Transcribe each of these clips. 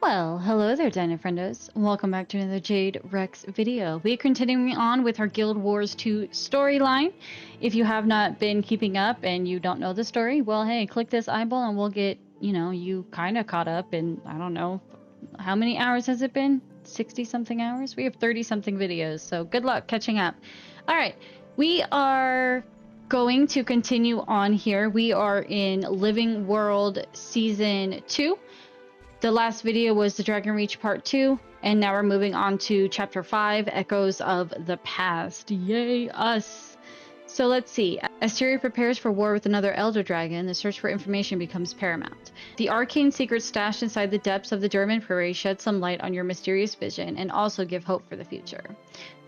Well, hello there, Dino friendos. Welcome back to another Jade Rex video. We're continuing on with our Guild Wars 2 storyline. If you have not been keeping up and you don't know the story, well, hey, click this eyeball and we'll get, you kind of caught up in, I don't know, how many hours has it been? 60-something hours? We have 30-something videos, so good luck catching up. All right, we are going to continue on here. We are in Living World Season 2. The last video was the Dragon Reach Part 2, and now we're moving on to Chapter 5, Echoes of the Past. Yay, us! So let's see. As Ciri prepares for war with another Elder Dragon, the search for information becomes paramount. The arcane secrets stashed inside the depths of the German Prairie shed some light on your mysterious vision and also give hope for the future.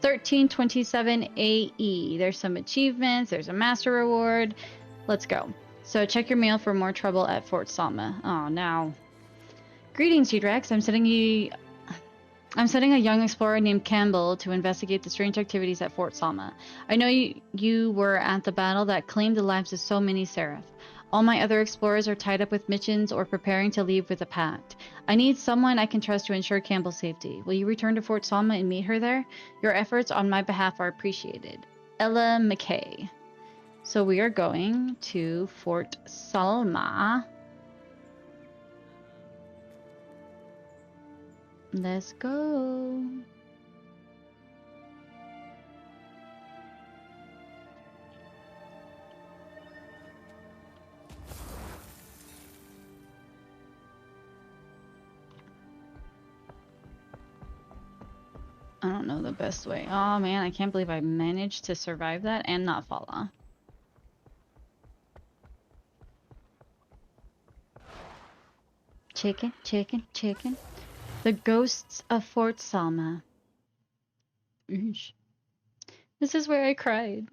1327 AE. There's some achievements, there's a master reward. Let's go. So check your mail for more trouble at Fort Salma. Oh, now. Greetings, G-Rex. I'm sending a young explorer named Campbell to investigate the strange activities at Fort Salma. I know you were at the battle that claimed the lives of so many Seraph. All my other explorers are tied up with missions or preparing to leave with the Pact. I need someone I can trust to ensure Campbell's safety. Will you return to Fort Salma and meet her there? Your efforts on my behalf are appreciated. Ella McKay. So we are going to Fort Salma. Let's go. I don't know the best way. Oh man, I can't believe I managed to survive that and not fall off. Chicken, chicken, chicken. The Ghosts of Fort Salma. Eesh. This is where I cried.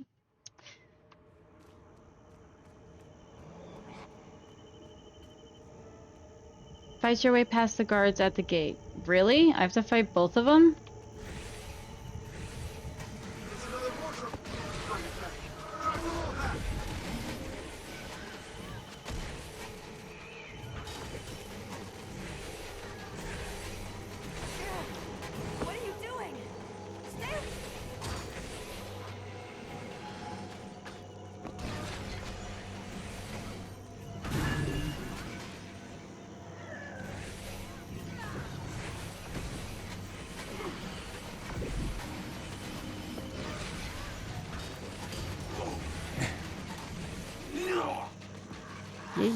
Fight your way past the guards at the gate. Really? I have to fight both of them?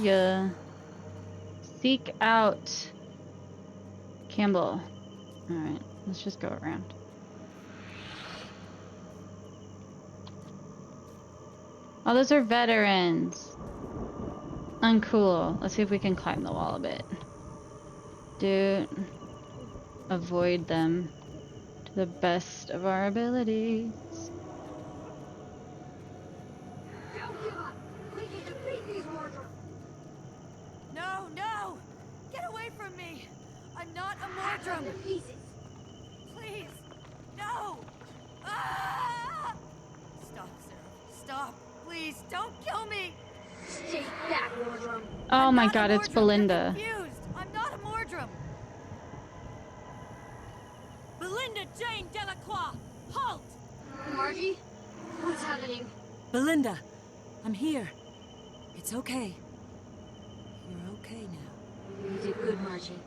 Yeah. Seek out Campbell. Alright, let's just go around. Oh, those are veterans. Uncool. Let's see if we can climb the wall a bit. Dude. Avoid them to the best of our abilities. No, no! Get away from me! I'm not a Mordrum! Please! No! Ah! Stop, Sarah. Stop! Please, don't kill me! Stay back, Mordrum! Oh my god, it's Belinda. You're confused! I'm not a Mordrum! Belinda Jane Delacroix! Halt! Margie? What's happening? Belinda! I'm here. It's okay. You're okay now. You did good, Margie.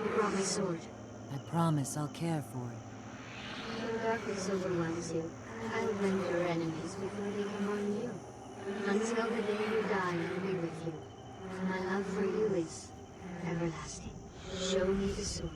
You brought my sword. I promise I'll care for it. When darkness overwhelms you, I'll blend your enemies before they can harm you. Until the day you die, I'll be with you. My love for you is everlasting. Show me the sword.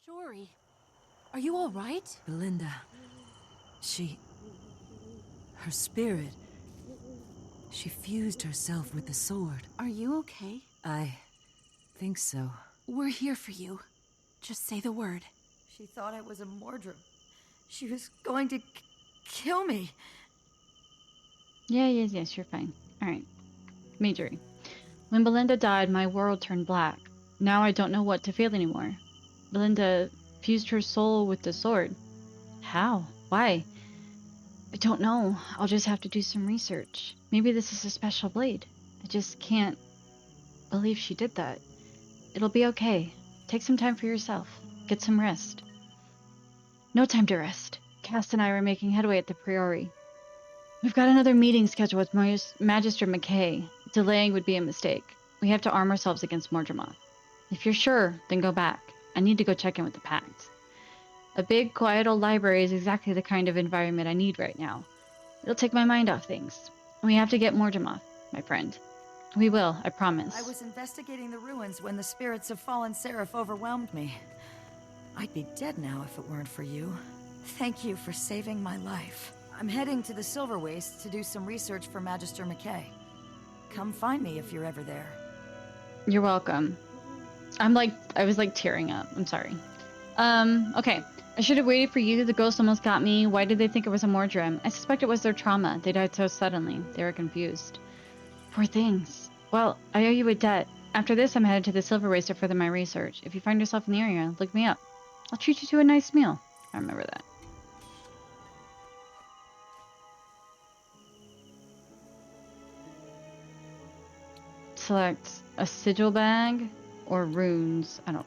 Jory, are you all right? Belinda, Her spirit... She fused herself with the sword. Are you okay? I think so. We're here for you. Just say the word. She thought I was a Mordrum. She was going to kill me. Yes, you're fine. Alright. Majorie. When Belinda died, my world turned black. Now I don't know what to feel anymore. Belinda fused her soul with the sword. How? Why? I don't know. I'll just have to do some research. Maybe this is a special blade. I just can't believe she did that. It'll be okay. Take some time for yourself. Get some rest. No time to rest. Cass and I were making headway at the Priori. We've got another meeting scheduled with Magister McKay. Delaying would be a mistake. We have to arm ourselves against Mordremoth. If you're sure, then go back. I need to go check in with the Pact. A big, quiet old library is exactly the kind of environment I need right now. It'll take my mind off things. We have to get Mordremoth, my friend. We will, I promise. I was investigating the ruins when the spirits of fallen Seraph overwhelmed me. I'd be dead now if it weren't for you. Thank you for saving my life. I'm heading to the Silver Waste to do some research for Magister McKay. Come find me if you're ever there. You're welcome. I was like tearing up. I'm sorry. Okay. I should have waited for you. The ghost almost got me. Why did they think it was a Mordrim? I suspect it was their trauma. They died so suddenly. They were confused. Poor things. Well, I owe you a debt. After this, I'm headed to the Silver Waste to further my research. If you find yourself in the area, look me up. I'll treat you to a nice meal. I remember that. Select a sigil bag or runes. I don't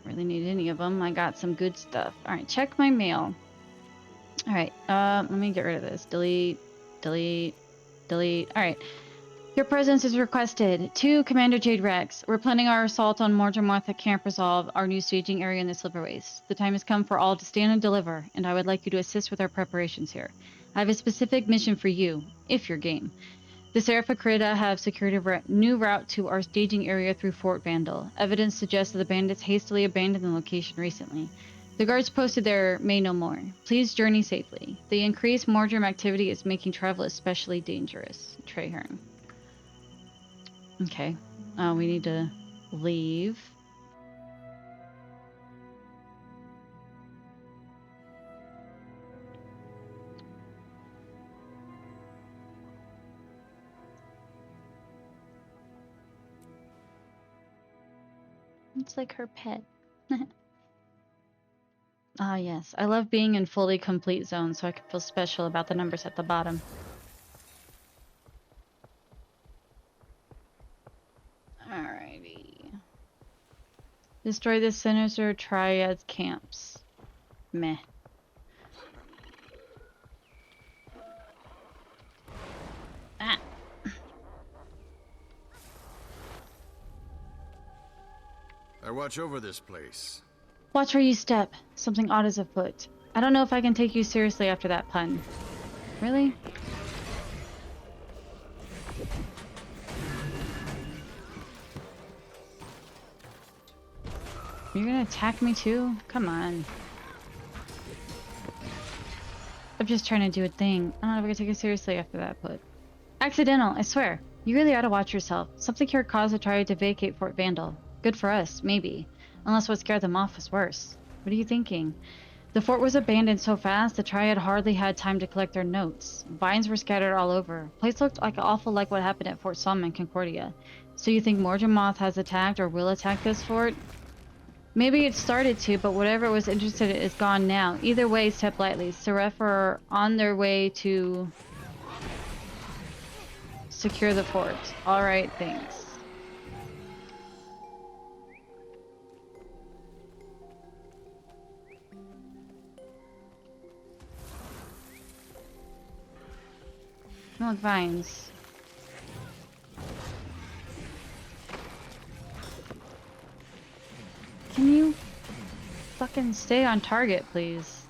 really need any of them. I got some good stuff. Alright, check my mail. Alright, let me get rid of this. Delete. Alright. Your presence is requested. To Commander Jade Rex. We're planning our assault on Mordremoth at Camp Resolve, our new staging area in the Silver Waste. The time has come for all to stand and deliver, and I would like you to assist with our preparations here. I have a specific mission for you, if you're game. The Seraphacrida have secured a new route to our staging area through Fort Vandal. Evidence suggests that the bandits hastily abandoned the location recently. The guards posted there may no more. Please journey safely. The increased Mordrim activity is making travel especially dangerous. Traherne. Okay. We need to leave. It's like her pet. Ah, yes. I love being in fully complete zones so I can feel special about the numbers at the bottom. Alrighty. Destroy the sinister triad's camps. Meh. Ah. I watch over this place. Watch where you step. Something odd is afoot. I don't know if I can take you seriously after that pun. Really? You're gonna attack me too? Come on. I'm just trying to do a thing. I don't know if I can take it seriously after that put. Accidental, I swear. You really ought to watch yourself. Something here caused the Triad to vacate Fort Vandal. Good for us, maybe. Unless what scared them off was worse. What are you thinking? The fort was abandoned so fast, the Triad hardly had time to collect their notes. Vines were scattered all over. Place looked awful like what happened at Fort Somme in Concordia. So you think Mordremoth has attacked or will attack this fort? Maybe it started to, but whatever it was interested in is gone now. Either way, step lightly. Seraph are on their way to secure the fort. Alright, thanks. Oh, vines. Can you fucking stay on target, please?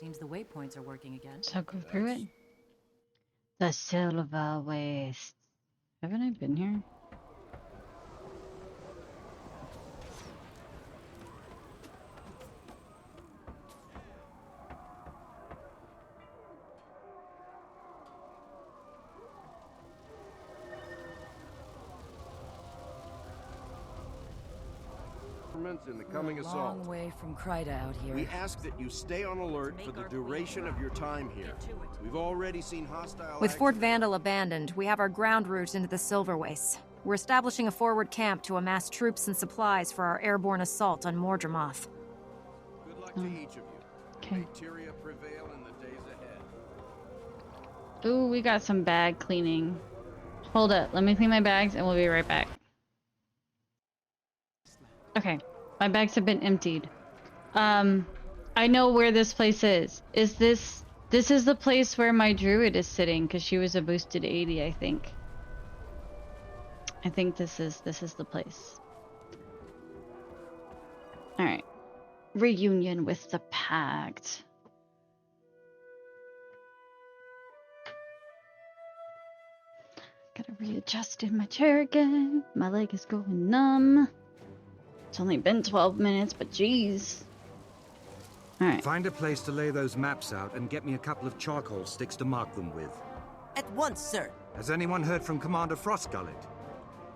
Seems the waypoints are working again. So go through it. The Silver Waste. Haven't I been here? In the coming We're a assault. long way from Kryta out here. We ask that you stay on alert for the duration of your time here. We've already seen hostile With Fort activity. Vandal abandoned, we have our ground route into the Silver Wastes. We're establishing a forward camp to amass troops and supplies for our airborne assault on Mordremoth. Good luck to each of you. Okay. May Tyria prevail in the days ahead. Ooh, we got some bag cleaning. Hold up. Let me clean my bags and we'll be right back. Okay. My bags have been emptied. I know where this place is. Is this is the place where my druid is sitting because she was a boosted 80, I think. I think this is the place. All right. Reunion with the Pact. Gotta readjust in my chair again. My leg is going numb. It's only been 12 minutes, but geez. Alright. Find a place to lay those maps out and get me a couple of charcoal sticks to mark them with. At once, sir. Has anyone heard from Commander Frostgullet?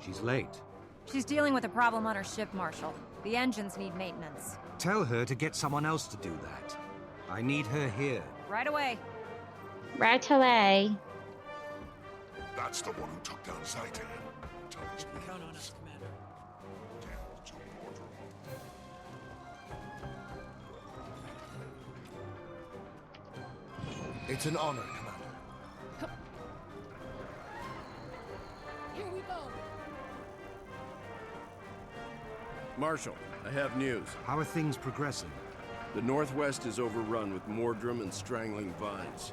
She's late. She's dealing with a problem on her ship, Marshal. The engines need maintenance. Tell her to get someone else to do that. I need her here. Right away. Right away. That's the one who took down Zaitan. Tell his Count on us, Commander. down to Mordremoth. It's an honor, Commander. Here we go. Marshal, I have news. How are things progressing? The Northwest is overrun with Mordrum and strangling vines.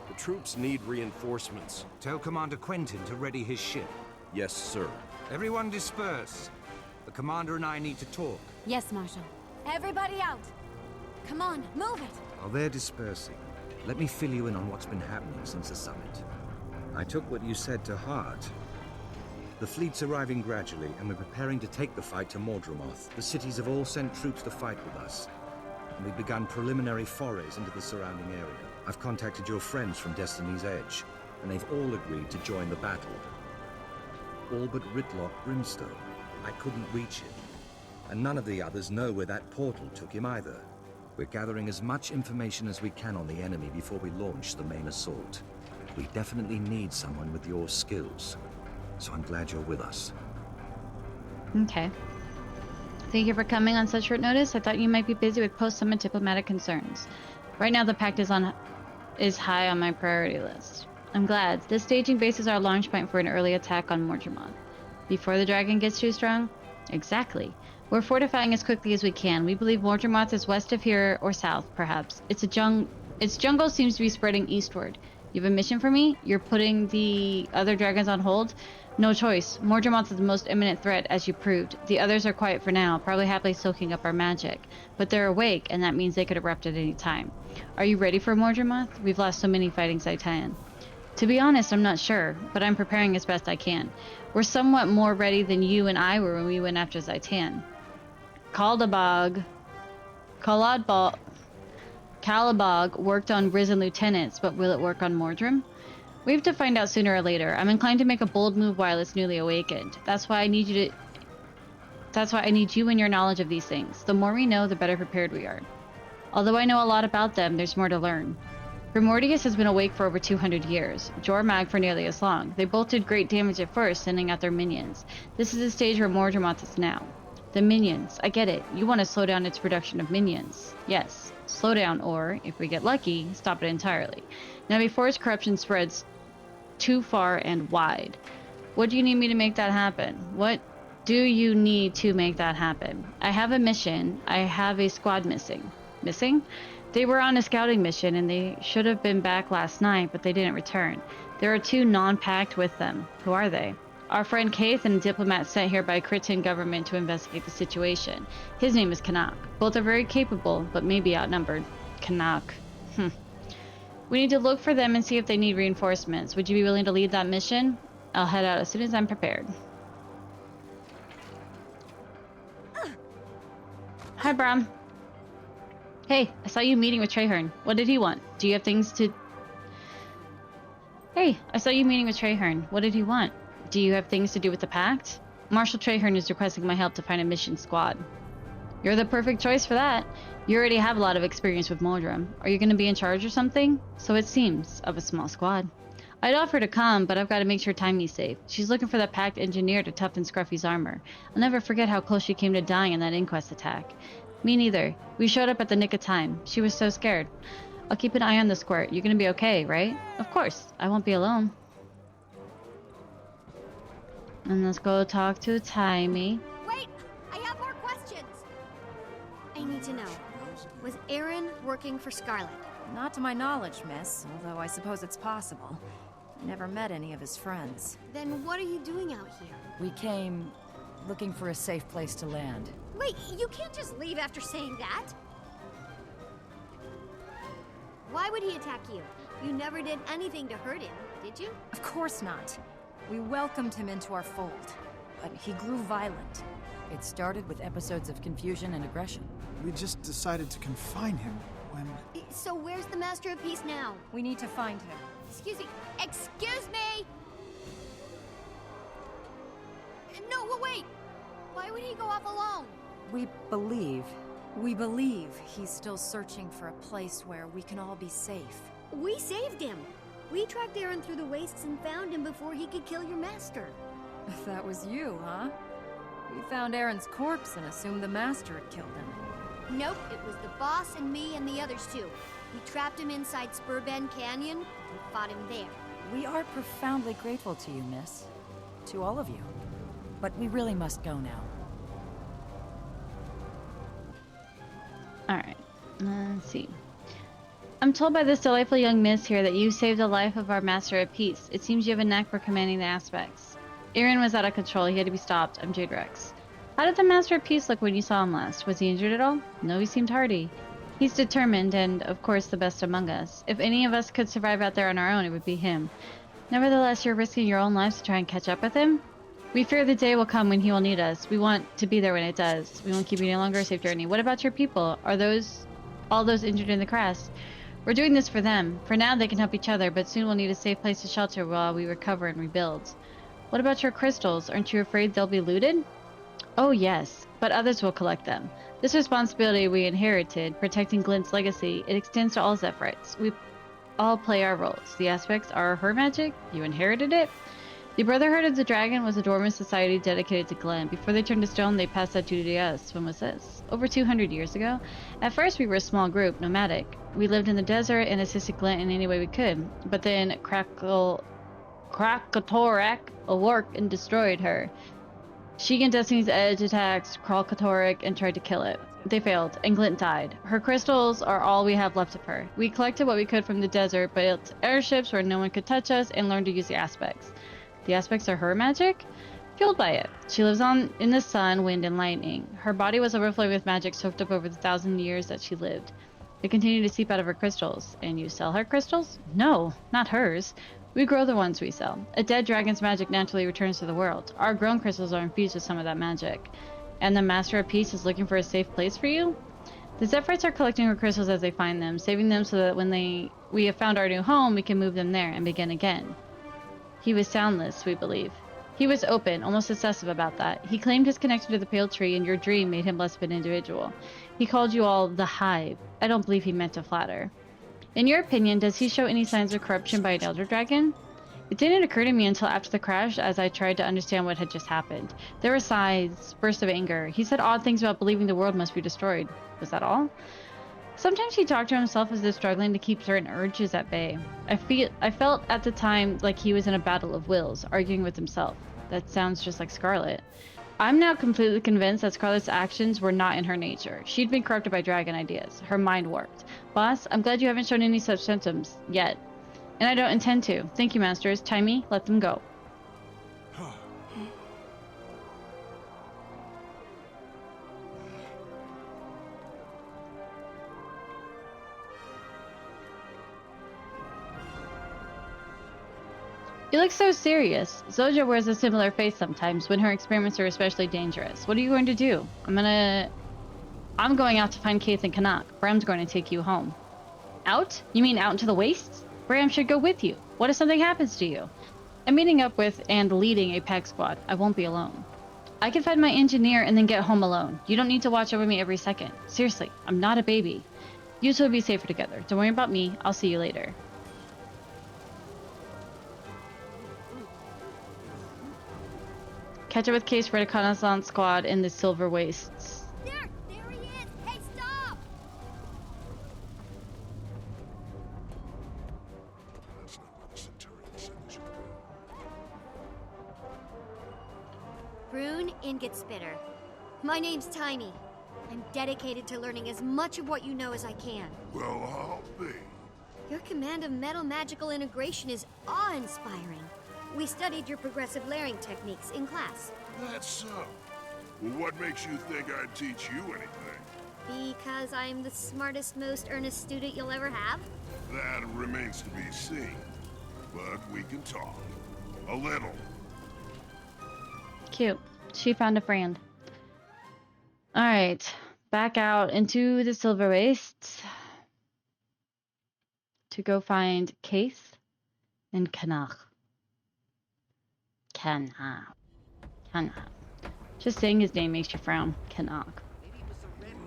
The troops need reinforcements. Tell Commander Quentin to ready his ship. Yes, sir. Everyone disperse. The commander and I need to talk. Yes, Marshal. Everybody out! Come on, move it! While they're dispersing, let me fill you in on what's been happening since the summit. I took what you said to heart. The fleet's arriving gradually, and we're preparing to take the fight to Mordremoth. The cities have all sent troops to fight with us, and we've begun preliminary forays into the surrounding area. I've contacted your friends from Destiny's Edge, and they've all agreed to join the battle. All but Ritlock Brimstone. I couldn't reach him, and none of the others know where that portal took him either. We're gathering as much information as we can on the enemy before we launch the main assault. We definitely need someone with your skills, so I'm glad you're with us. Okay. Thank you for coming on such short notice. I thought you might be busy with post-summit diplomatic concerns. Right now, the Pact is high on my priority list. I'm glad. This staging base is our launch point for an early attack on Mordremoth. Before the dragon gets too strong? Exactly. We're fortifying as quickly as we can. We believe Mordremoth is west of here, or south, perhaps. Its jungle seems to be spreading eastward. You have a mission for me? You're putting the other dragons on hold? No choice. Mordremoth is the most imminent threat, as you proved. The others are quiet for now, probably happily soaking up our magic. But they're awake, and that means they could erupt at any time. Are you ready for Mordremoth? We've lost so many fighting Zaitan. To be honest, I'm not sure, but I'm preparing as best I can. We're somewhat more ready than you and I were when we went after Zaitan. Calabog worked on risen lieutenants, but will it work on Mordrum? We have to find out sooner or later. I'm inclined to make a bold move while it's newly awakened. That's why I need you and your knowledge of these things. The more we know, the better prepared we are. Although I know a lot about them, there's more to learn. Primordius has been awake for over 200 years, Jormag for nearly as long. They both did great damage at first, sending out their minions. This is the stage where Mordremoth is now. The minions. I get it. You want to slow down its production of minions. Yes. Slow down or, if we get lucky, stop it entirely. Now before its corruption spreads too far and wide. What do you need me to make that happen? What do you need to make that happen? I have a mission. I have a squad missing. Missing? They were on a scouting mission and they should have been back last night, but they didn't return. There are 2 non-packed with them. Who are they? Our friend Kaith and a diplomat sent here by Kritan government to investigate the situation. His name is Kanak. Both are very capable, but maybe outnumbered. Kanak. We need to look for them and see if they need reinforcements. Would you be willing to lead that mission? I'll head out as soon as I'm prepared. Hi, Bram. Hey, I saw you meeting with Traherne. What did he want? Do you have things to... Hey, I saw you meeting with Traherne. What did he want? Do you have things to do with the Pact? Marshal Traherne is requesting my help to find a mission squad. You're the perfect choice for that. You already have a lot of experience with Moldrum. Are you going to be in charge or something? So it seems, of a small squad. I'd offer to come, but I've got to make sure Timey's safe. She's looking for the Pact engineer to toughen Scruffy's armor. I'll never forget how close she came to dying in that inquest attack. Me neither. We showed up at the nick of time. She was so scared. I'll keep an eye on the squirt. You're going to be okay, right? Of course. I won't be alone. And let's go talk to Timey. Wait! I have more questions! I need to know. Was Aaron working for Scarlet? Not to my knowledge, miss, although I suppose it's possible. I never met any of his friends. Then what are you doing out here? We came looking for a safe place to land. Wait, you can't just leave after saying that! Why would he attack you? You never did anything to hurt him, did you? Of course not. We welcomed him into our fold, but he grew violent. It started with episodes of confusion and aggression. We just decided to confine him when... So where's the Master of Peace now? We need to find him. Excuse me! Excuse me! No, wait! Why would he go off alone? We believe He's still searching for a place where we can all be safe. We saved him! We tracked Aaron through the wastes and found him before he could kill your master. That was you, huh? We found Aaron's corpse and assumed the Master had killed him. Nope, it was the boss and me and the others too. We trapped him inside Spurbend Canyon and fought him there. We are profoundly grateful to you, miss. To all of you. But we really must go now. Alright, let's see. I'm told by this delightful young miss here that you saved the life of our Master of Peace. It seems you have a knack for commanding the aspects. Aaron was out of control. He had to be stopped. I'm Jade Rex. How did the Master of Peace look when you saw him last? Was he injured at all? No, he seemed hardy. He's determined and, of course, the best among us. If any of us could survive out there on our own, it would be him. Nevertheless, you're risking your own lives to try and catch up with him? We fear the day will come when he will need us. We want to be there when it does. We won't keep you any longer a safe journey. What about your people? Are all those injured in the crash? We're doing this for them. For now, they can help each other, but soon we'll need a safe place to shelter while we recover and rebuild. What about your crystals? Aren't you afraid they'll be looted? Oh yes, but others will collect them. This responsibility we inherited, protecting Glint's legacy, it extends to all Zephyrites. We all play our roles. The aspects are her magic. You inherited it. The Brotherhood of the Dragon was a dormant society dedicated to Glint. Before they turned to stone, they passed that duty to us. When was this? Over 200 years ago. At first, we were a small group, nomadic. We lived in the desert and assisted Glint in any way we could. But then Krakatorak awoke and destroyed her. She and Destiny's Edge attacked Krakatorak and tried to kill it. They failed, and Glint died. Her crystals are all we have left of her. We collected what we could from the desert, built airships where no one could touch us, and learned to use the aspects. The aspects are her magic? Fueled by it. She lives in the sun, wind, and lightning. Her body was overflowing with magic soaked up over the 1,000 years that she lived. They continue to seep out of her crystals. And you sell her crystals? No, not hers. We grow the ones we sell. A dead dragon's magic naturally returns to the world. Our grown crystals are infused with some of that magic. And the Master of Peace is looking for a safe place for you? The Zephyrites are collecting her crystals as they find them, saving them so that when we have found our new home, we can move them there and begin again. He was soundless, we believe. He was open, almost obsessive about that. He claimed his connection to the pale tree, and your dream made him less of an individual. He called you all the Hive. I don't believe he meant to flatter. In your opinion, does he show any signs of corruption by an elder dragon? It didn't occur to me until after the crash, as I tried to understand what had just happened. There were sighs, bursts of anger. He said odd things about believing the world must be destroyed. Was that all? Sometimes he talked to himself as if struggling to keep certain urges at bay. I felt at the time like he was in a battle of wills, arguing with himself. That sounds just like Scarlet. I'm now completely convinced that Scarlet's actions were not in her nature. She'd been corrupted by dragon ideas. Her mind warped. Boss, I'm glad you haven't shown any such symptoms yet. And I don't intend to. Thank you, Masters. Timey, let them go. You look so serious. Zoja wears a similar face sometimes when her experiments are especially dangerous. What are you going to do? I'm going out to find Keith and Kanak. Bram's going to take you home. Out? You mean out into the wastes? Bram should go with you. What if something happens to you? I'm meeting up with and leading a pack squad. I won't be alone. I can find my engineer and then get home alone. You don't need to watch over me every second. Seriously, I'm not a baby. You two will be safer together. Don't worry about me. I'll see you later. Catch up with Case Reconnaissance Squad in the Silver Wastes. There he is! Hey, stop! That's not where the Centurion said they should go. Brune Ingot Spitter. My name's Tiny. I'm dedicated to learning as much of what you know as I can. Well, I'll be. Your command of metal magical integration is awe-inspiring. We studied your progressive layering techniques in class. That's so. Well, what makes you think I'd teach you anything? Because I'm the smartest, most earnest student you'll ever have? That remains to be seen. But we can talk. A little. Cute. She found a friend. Alright. Back out into the Silver Wastes. To go find Case and Kanak. Kanak. Just saying his name makes you frown. Kanak.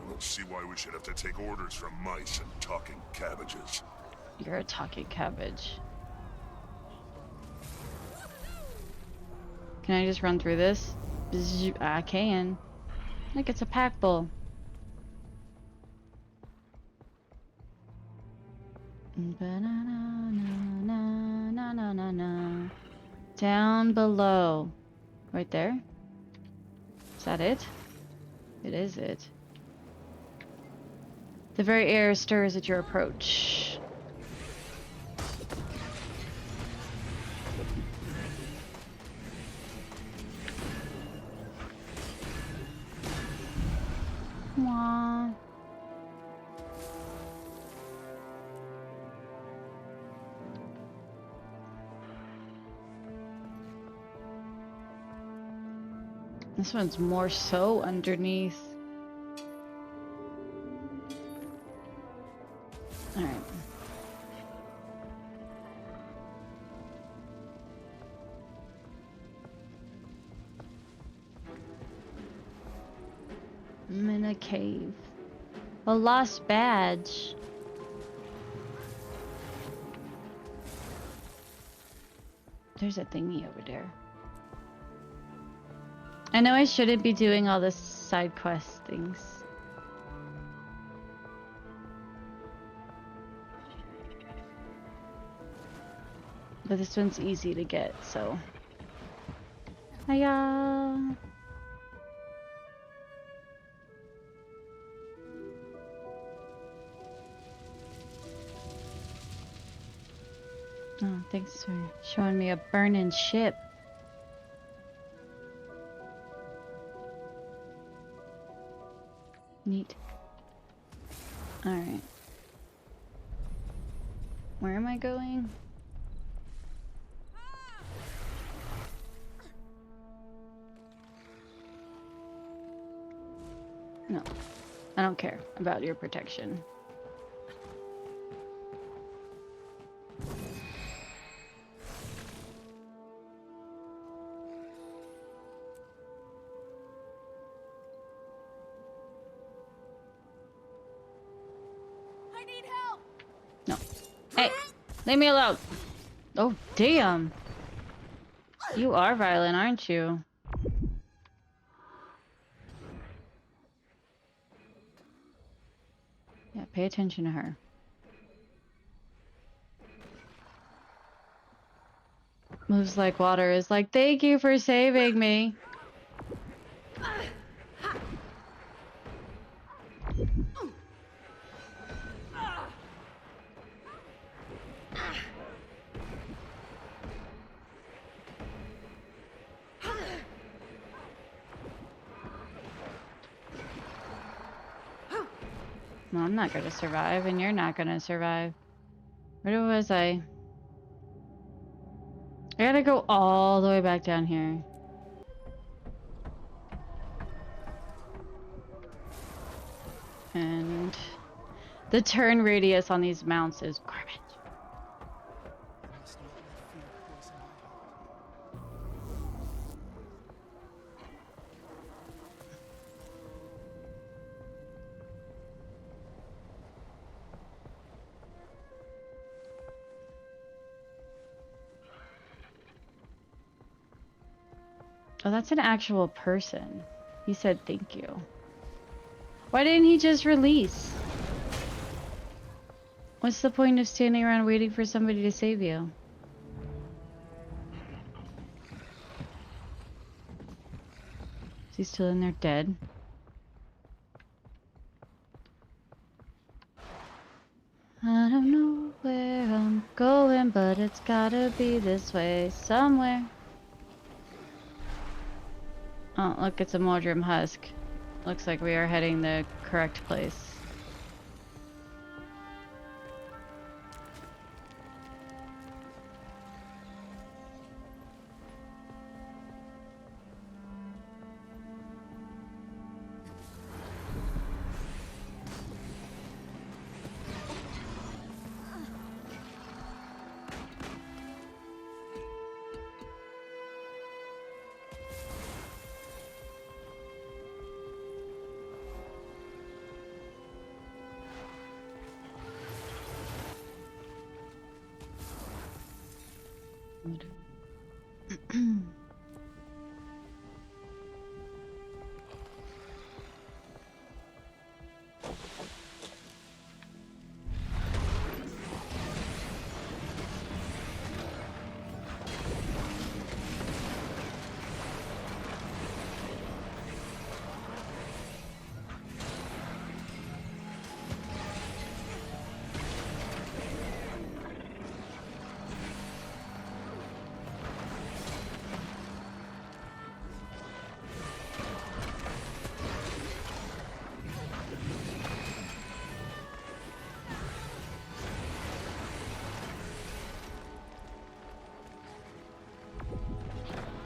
Let's see why we should have to take orders from mice and talking cabbages. You're a talking cabbage. Can I just run through this? I can. Look, it's a pack bull. Down below. Right there? Is that it? It is it. The very air stirs at your approach. Aww. This one's more so underneath. Alright. I'm in a cave. A lost badge. There's a thingy over there. I know I shouldn't be doing all this side quest things. But this one's easy to get, so. Hiya! Oh, thanks for showing me a burning ship. Neat. Alright. Where am I going? No. I don't care about your protection. Leave me alone. Oh, damn. You are violent, aren't you? Yeah, pay attention to her. Moves like water is like, thank you for saving me. No, I'm not gonna survive, and you're not gonna survive. Where was I? I gotta go all the way back down here. And the turn radius on these mounts is garbage. Oh, that's an actual person. He said thank you. Why didn't he just release? What's the point of standing around waiting for somebody to save you? Is he still in there dead? I don't know where I'm going, but it's gotta be this way somewhere. Oh, look, it's a Mordrim husk. Looks like we are heading the correct place.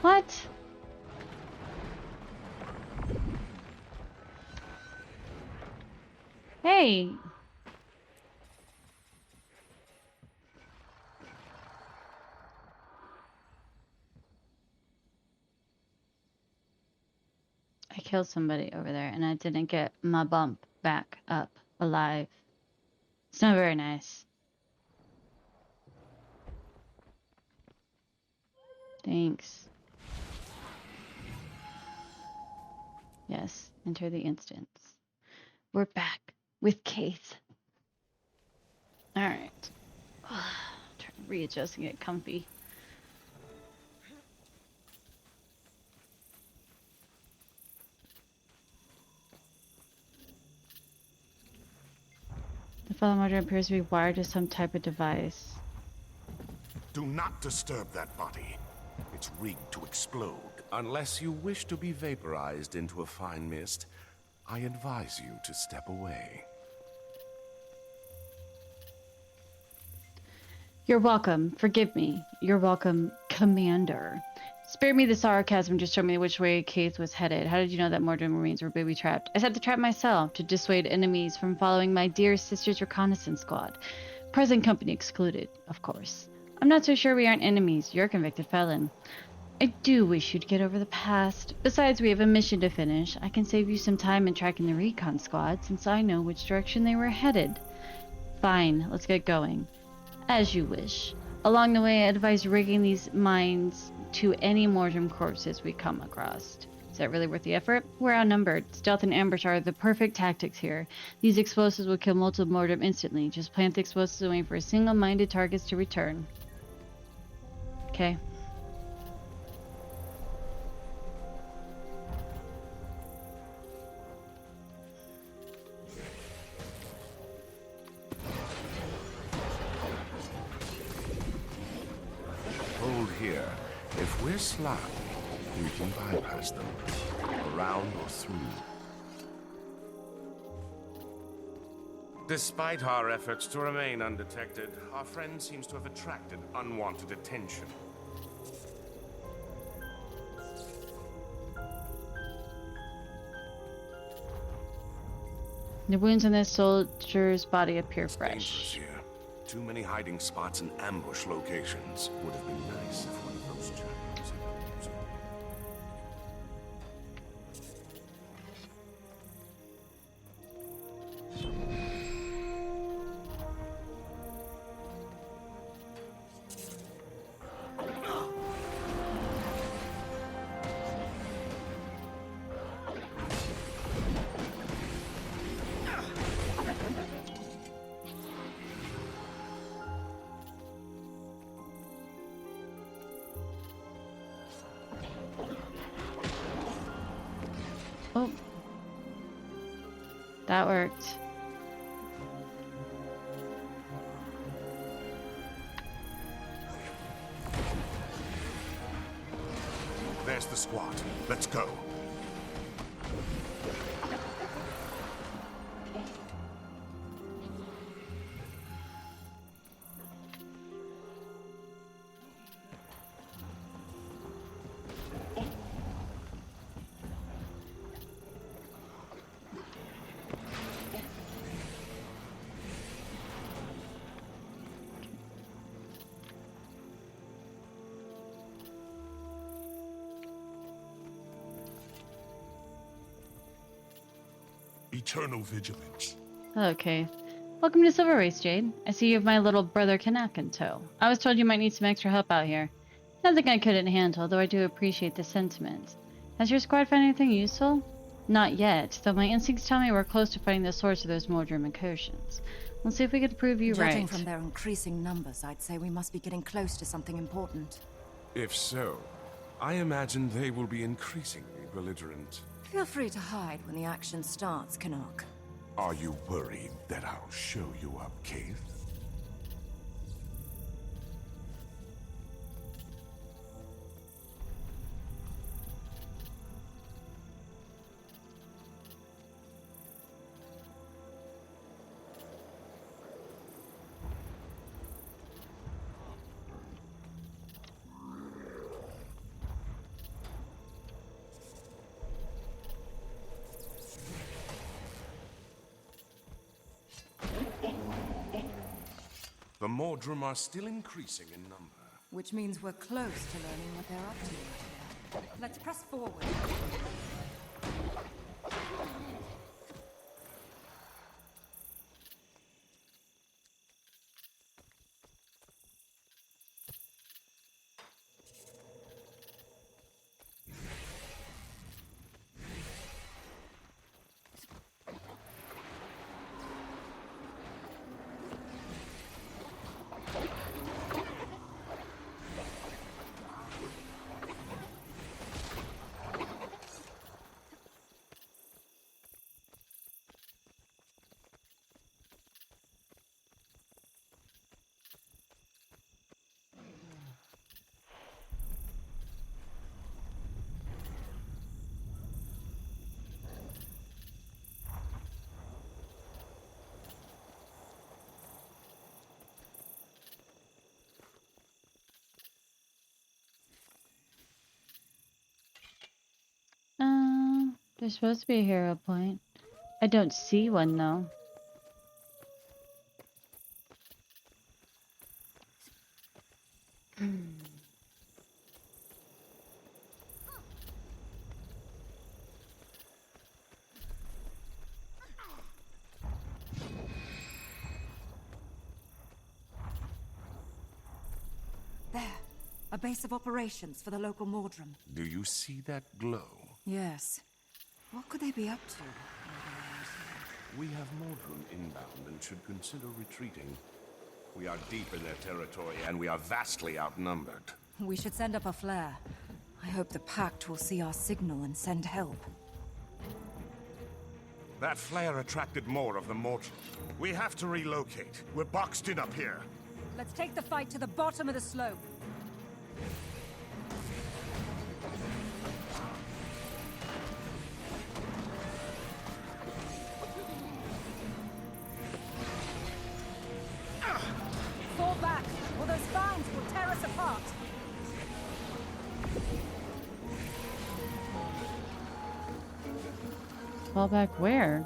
What? Hey! I killed somebody over there and I didn't get my bump back up alive. It's not very nice. Thanks. Yes, enter the instance. We're back with Keith. Alright. Trying to readjust and get comfy. The fellow module appears to be wired to some type of device. Do not disturb that body. It's rigged to explode. Unless you wish to be vaporized into a fine mist, I advise you to step away. You're welcome. Forgive me. You're welcome, Commander. Spare me the sarcasm, just show me which way Keith was headed. How did you know that Mordrim Marines were booby-trapped? I set the trap myself to dissuade enemies from following my dear sister's reconnaissance squad. Present company excluded, of course. I'm not so sure we aren't enemies. You're a convicted felon. I do wish you'd get over the past. Besides, we have a mission to finish. I can save you some time in tracking the recon squad, since I know which direction they were headed. Fine, let's get going. As you wish. Along the way, I advise rigging these mines to any Mordrim corpses we come across. Is that really worth the effort? We're outnumbered. Stealth and ambush are the perfect tactics here. These explosives will kill multiple Mordrim instantly. Just plant the explosives and wait for single-minded targets to return. Okay. Hold here. If we're sly, we can bypass them. Around or through. Despite our efforts to remain undetected, our friend seems to have attracted unwanted attention. The wounds on this soldier's body appear It's fresh. dangerous here. Too many hiding spots and ambush locations. Would have been nice if one of those chaps had used it. Oh. That worked. There's the squad. Let's go. Eternal vigilance. Okay. Welcome to Silver Race, Jade. I see you have my little brother Kanak in tow. I was told you might need some extra help out here. Nothing I couldn't handle, though I do appreciate the sentiment. Has your squad found anything useful? Not yet, though my instincts tell me we're close to finding the source of those Mordrum incursions. We'll see if we can prove you Judging right. from their increasing numbers, I'd say we must be getting close to something important. If so, I imagine they will be increasingly belligerent. Feel free to hide when the action starts, Canuck. Are you worried that I'll show you up, Keith? The Mordrum are still increasing in number. Which means we're close to learning what they're up to. Let's press forward. There's supposed to be a hero point. I don't see one though. There. A base of operations for the local Mordrum. Do you see that glow? Yes. What could they be up to? We have Mordrum inbound and should consider retreating. We are deep in their territory, and we are vastly outnumbered. We should send up a flare. I hope the Pact will see our signal and send help. That flare attracted more of the Mordrum. We have to relocate. We're boxed in up here. Let's take the fight to the bottom of the slope. Fall back, or those vines will tear us apart. Fall back where?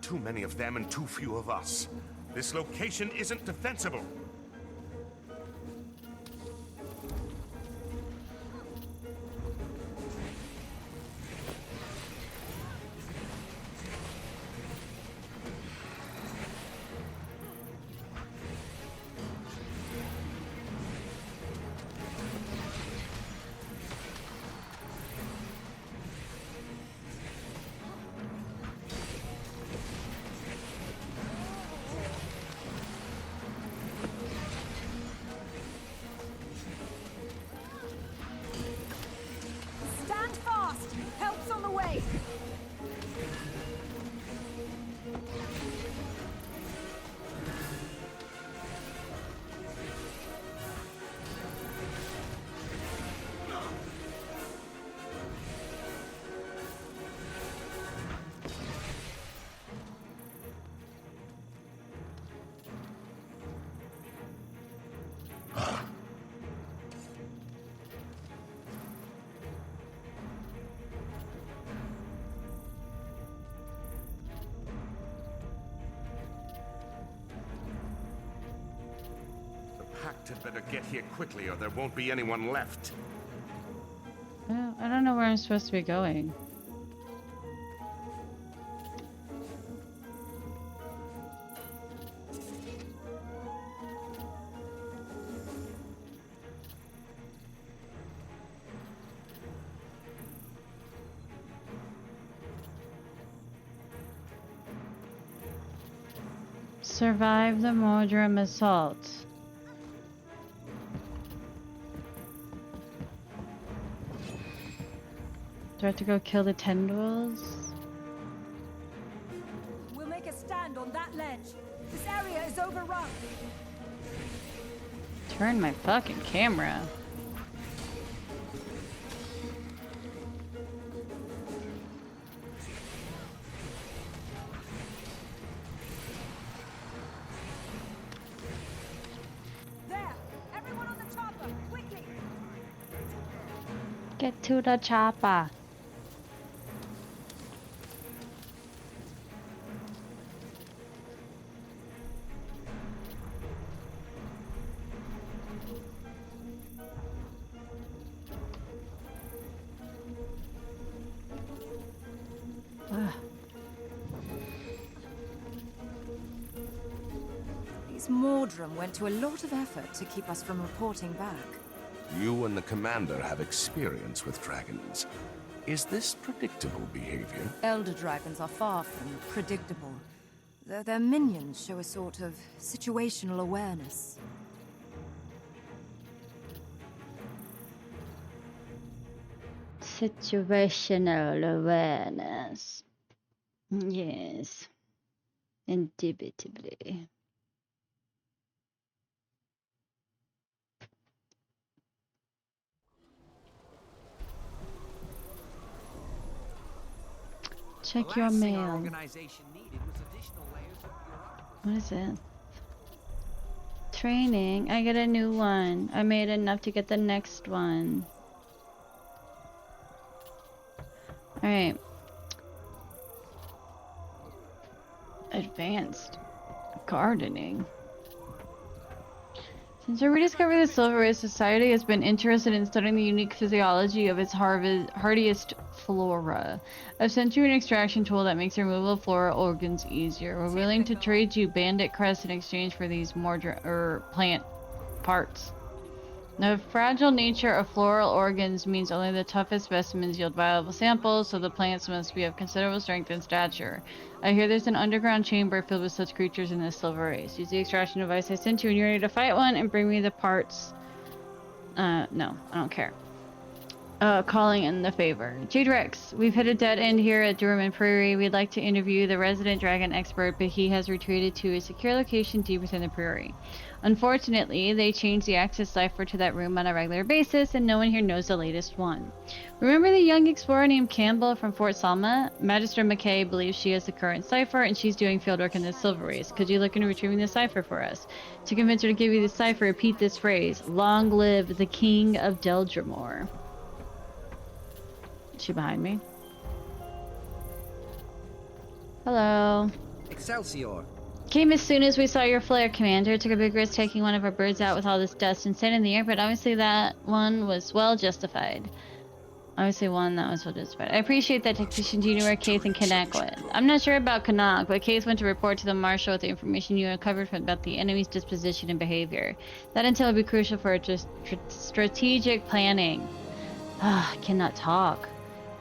too many of them and too few of us. This location isn't defensible. Stand fast! Help's on the way! Pact had better get here quickly or there won't be anyone left. Well, I don't know where I'm supposed to be going. Survive the Mordrum assault. Do I have to go kill the tendrils? We'll make a stand on that ledge. This area is overrun. Turn my fucking camera. There! Everyone on the chopper! Quickly! Get to the chopper. These Mordrum went to a lot of effort to keep us from reporting back. You and the commander have experience with dragons. Is this predictable behavior? Elder dragons are far from predictable. Their minions show a sort of situational awareness. Situational awareness. Yes. Indubitably. Check your mail. What is it? Training. I get a new one. I made enough to get the next one. Alright. Advanced gardening. Since our rediscovery of the Silver Race, society has been interested in studying the unique physiology of its hardiest flora. I've sent you an extraction tool that makes the removal of floral organs easier. We're willing to trade you bandit crest in exchange for these more plant parts. The fragile nature of floral organs means only the toughest specimens yield viable samples, so the plants must be of considerable strength and stature. I hear there's an underground chamber filled with such creatures in this Silver Race. Use the extraction device I sent you when you're ready to fight one and bring me the parts. No, I don't care. Calling in the favor. Jade Rex, we've hit a dead end here at Durham Prairie. We'd like to interview the resident dragon expert, but he has retreated to a secure location deep within the prairie. Unfortunately, they change the access cipher to that room on a regular basis, and no one here knows the latest one. Remember the young explorer named Campbell from Fort Salma? Magister McKay believes she has the current cipher, and she's doing fieldwork in the Silver Race. Could you look into retrieving the cipher for us? To convince her to give you the cipher, repeat this phrase: "Long live the King of Deldrimor." Is she behind me? Hello. Excelsior! Came as soon as we saw your flare, Commander. Took a big risk taking one of our birds out with all this dust and sand in the air, but obviously that one was well justified. Obviously one that was well justified. I appreciate that tactician. Do you know where Keith and Kanak went? I'm not sure about Kanak, but Keith went to report to the Marshal with the information you uncovered about the enemy's disposition and behavior. That intel would be crucial for just strategic planning. Ah, I cannot talk.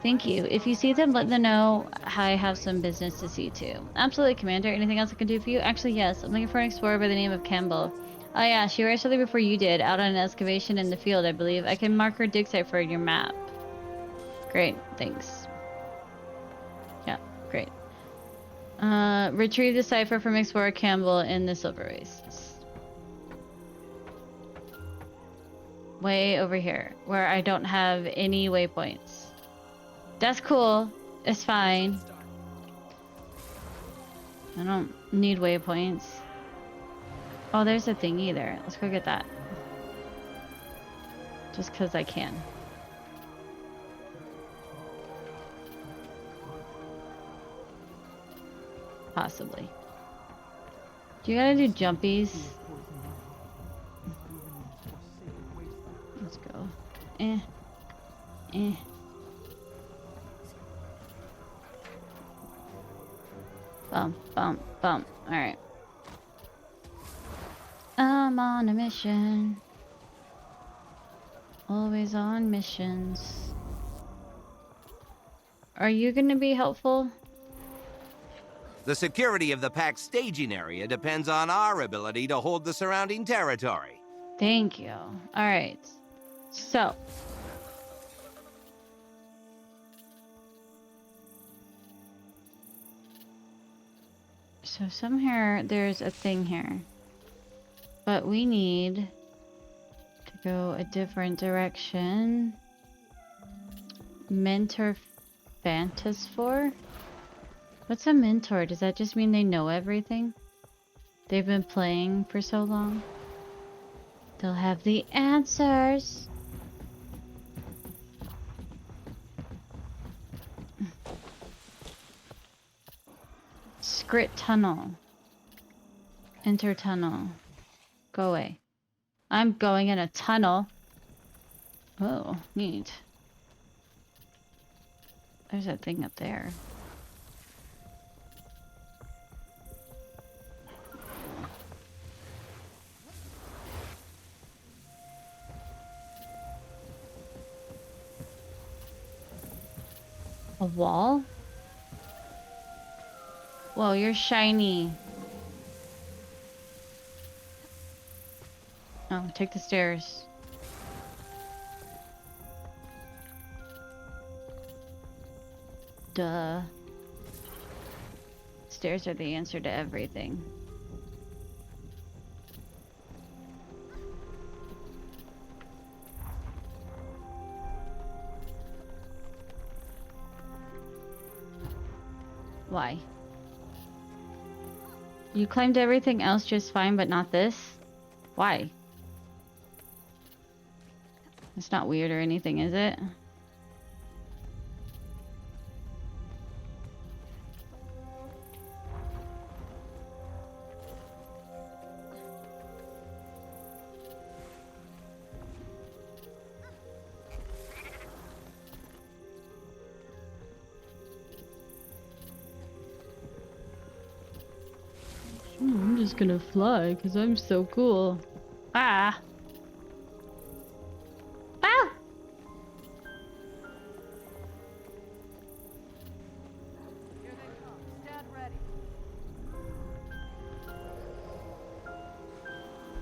Thank you. If you see them, let them know I have some business to see to. Absolutely, Commander. Anything else I can do for you? Actually, yes. I'm looking for an explorer by the name of Campbell. Oh yeah, she arrived shortly before you did, out on an excavation in the field, I believe. I can mark her dig site for your map. Great, thanks. Yeah, great. Retrieve the cipher from Explorer Campbell in the Silver Wastes. Way over here, where I don't have any waypoints. That's cool. It's fine. I don't need waypoints. Oh, there's a thing either. Let's go get that. Just because I can. Possibly. Do you gotta do jumpies? Let's go. Bump, bump, bump. Alright. I'm on a mission. Always on missions. Are you gonna be helpful? The security of the pack's staging area depends on our ability to hold the surrounding territory. Thank you. Alright. So. So somewhere there's a thing here. But we need to go a different direction. Mentor Fantasfor? What's a mentor? Does that just mean they know everything? They've been playing for so long? They'll have the answers. Scrit tunnel. Enter tunnel. Go away. I'm going in a tunnel. Oh, neat. There's that thing up there. A wall? Whoa, you're shiny. Oh, take the stairs. Duh. Stairs are the answer to everything. Why? You claimed everything else just fine, but not this? Why? It's not weird or anything, is it? I'm just gonna fly because I'm so cool. Ah! Ah! Here they come. Stand ready.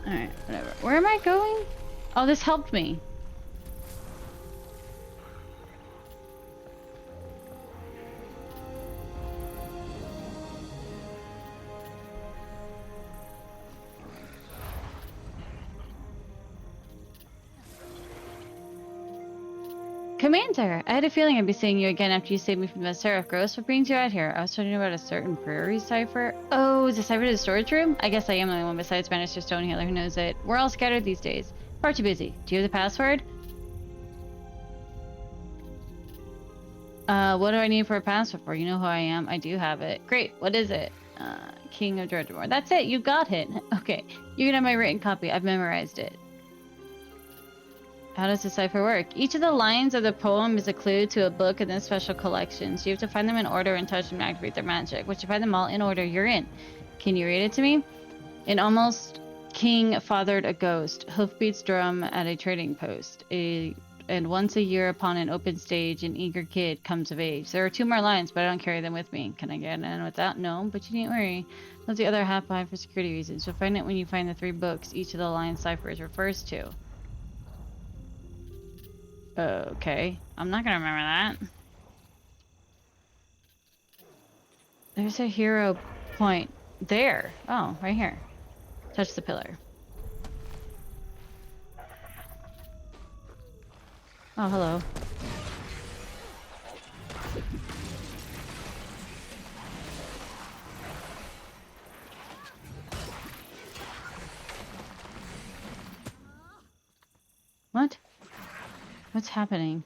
Alright, whatever. Where am I going? Oh, this helped me. Commander, I had a feeling I'd be seeing you again after you saved me from the Seraph Gross. What brings you out here? I was talking about a certain prairie cipher. Oh, is the cipher to the storage room? I guess I am the only one besides Bannister Stonehealer who knows it. We're all scattered these days. Far too busy. Do you have the password? What do I need for a password for? You know who I am. I do have it. Great. What is it? King of Georgia. That's it. You got it. Okay. You can have my written copy. I've memorized it. How does the cipher work? Each of the lines of the poem is a clue to a book in the special collections. You have to find them in order and touch them to activate their magic. Once you find them all in order, you're in. Can you read it to me? An almost king fathered a ghost. Hoofbeats drum at a trading post. And once a year upon an open stage, an eager kid comes of age. There are 2 more lines, but I don't carry them with me. Can I get in without? No, but you needn't worry. Leave the other half behind for security reasons. You'll find it when you find the 3 books each of the line ciphers refers to. Okay. I'm not gonna remember that. There's a hero point. There. Oh, right here. Touch the pillar. Oh, hello. What? What's happening?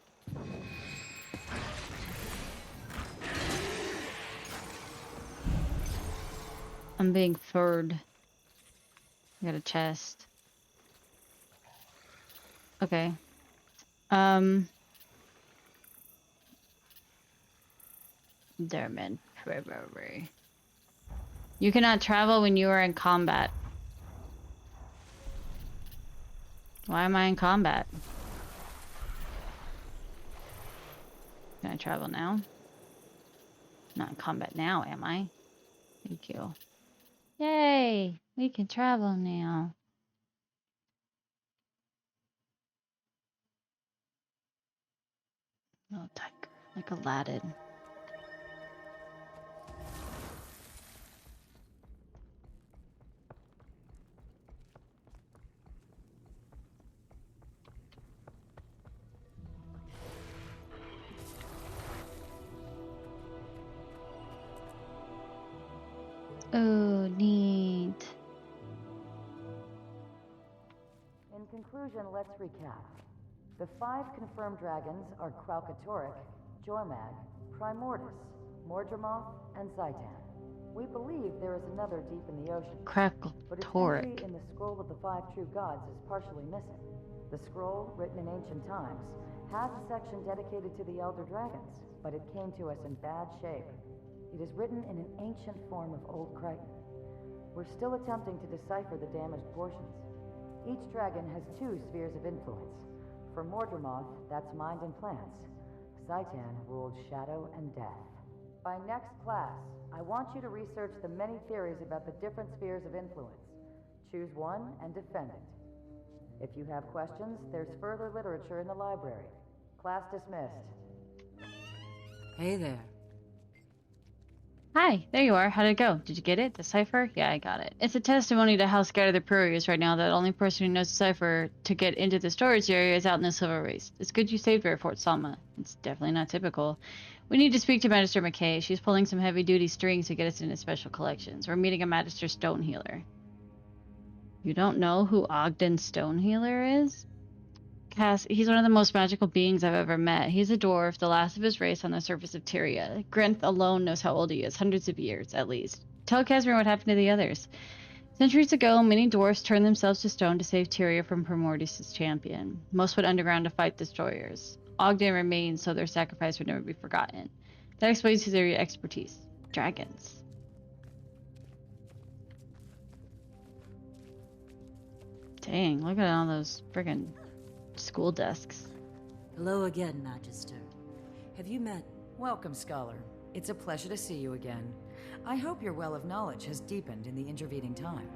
I'm being furred. I got a chest. Okay. Dermot. You cannot travel when you are in combat. Why am I in combat? Can I travel now? Not in combat now, am I? Thank you. Yay! We can travel now. Oh, like Aladdin. Oh, neat. In conclusion, let's recap. The 5 confirmed dragons are Kraukatoric, Jormag, Primordus, Mordremoth, and Zaitan. We believe there is another deep in the ocean. But its entry in the scroll of the 5 true gods is partially missing. The scroll, written in ancient times, has a section dedicated to the Elder Dragons, but it came to us in bad shape. It is written in an ancient form of Old Crichton. We're still attempting to decipher the damaged portions. Each dragon has 2 spheres of influence. For Mordremoth, that's mind and plants. Zaitan ruled shadow and death. By next class, I want you to research the many theories about the different spheres of influence. Choose one and defend it. If you have questions, there's further literature in the library. Class dismissed. Hey there. Hi, there you are. How did it go? Did you get it? The cipher? Yeah, I got it. It's a testimony to how scattered the prairie is right now that the only person who knows the cipher to get into the storage area is out in the Silver Waste. It's good you saved her at Fort Salma. It's definitely not typical. We need to speak to Magister McKay. She's pulling some heavy-duty strings to get us into special collections. We're meeting a Magister Stonehealer. You don't know who Ogden Stonehealer is? Cass, he's one of the most magical beings I've ever met. He's a dwarf, the last of his race on the surface of Tyria. Grenth alone knows how old he is, hundreds of years, at least. Tell Casimir what happened to the others. Centuries ago, many dwarfs turned themselves to stone to save Tyria from Primordus' champion. Most went underground to fight destroyers. Ogden remains, so their sacrifice would never be forgotten. That explains his area expertise. Dragons. Dang, look at all those friggin' school desks. Hello again, Magister. Have you met... Welcome, Scholar. It's a pleasure to see you again. I hope your well of knowledge has deepened in the intervening time.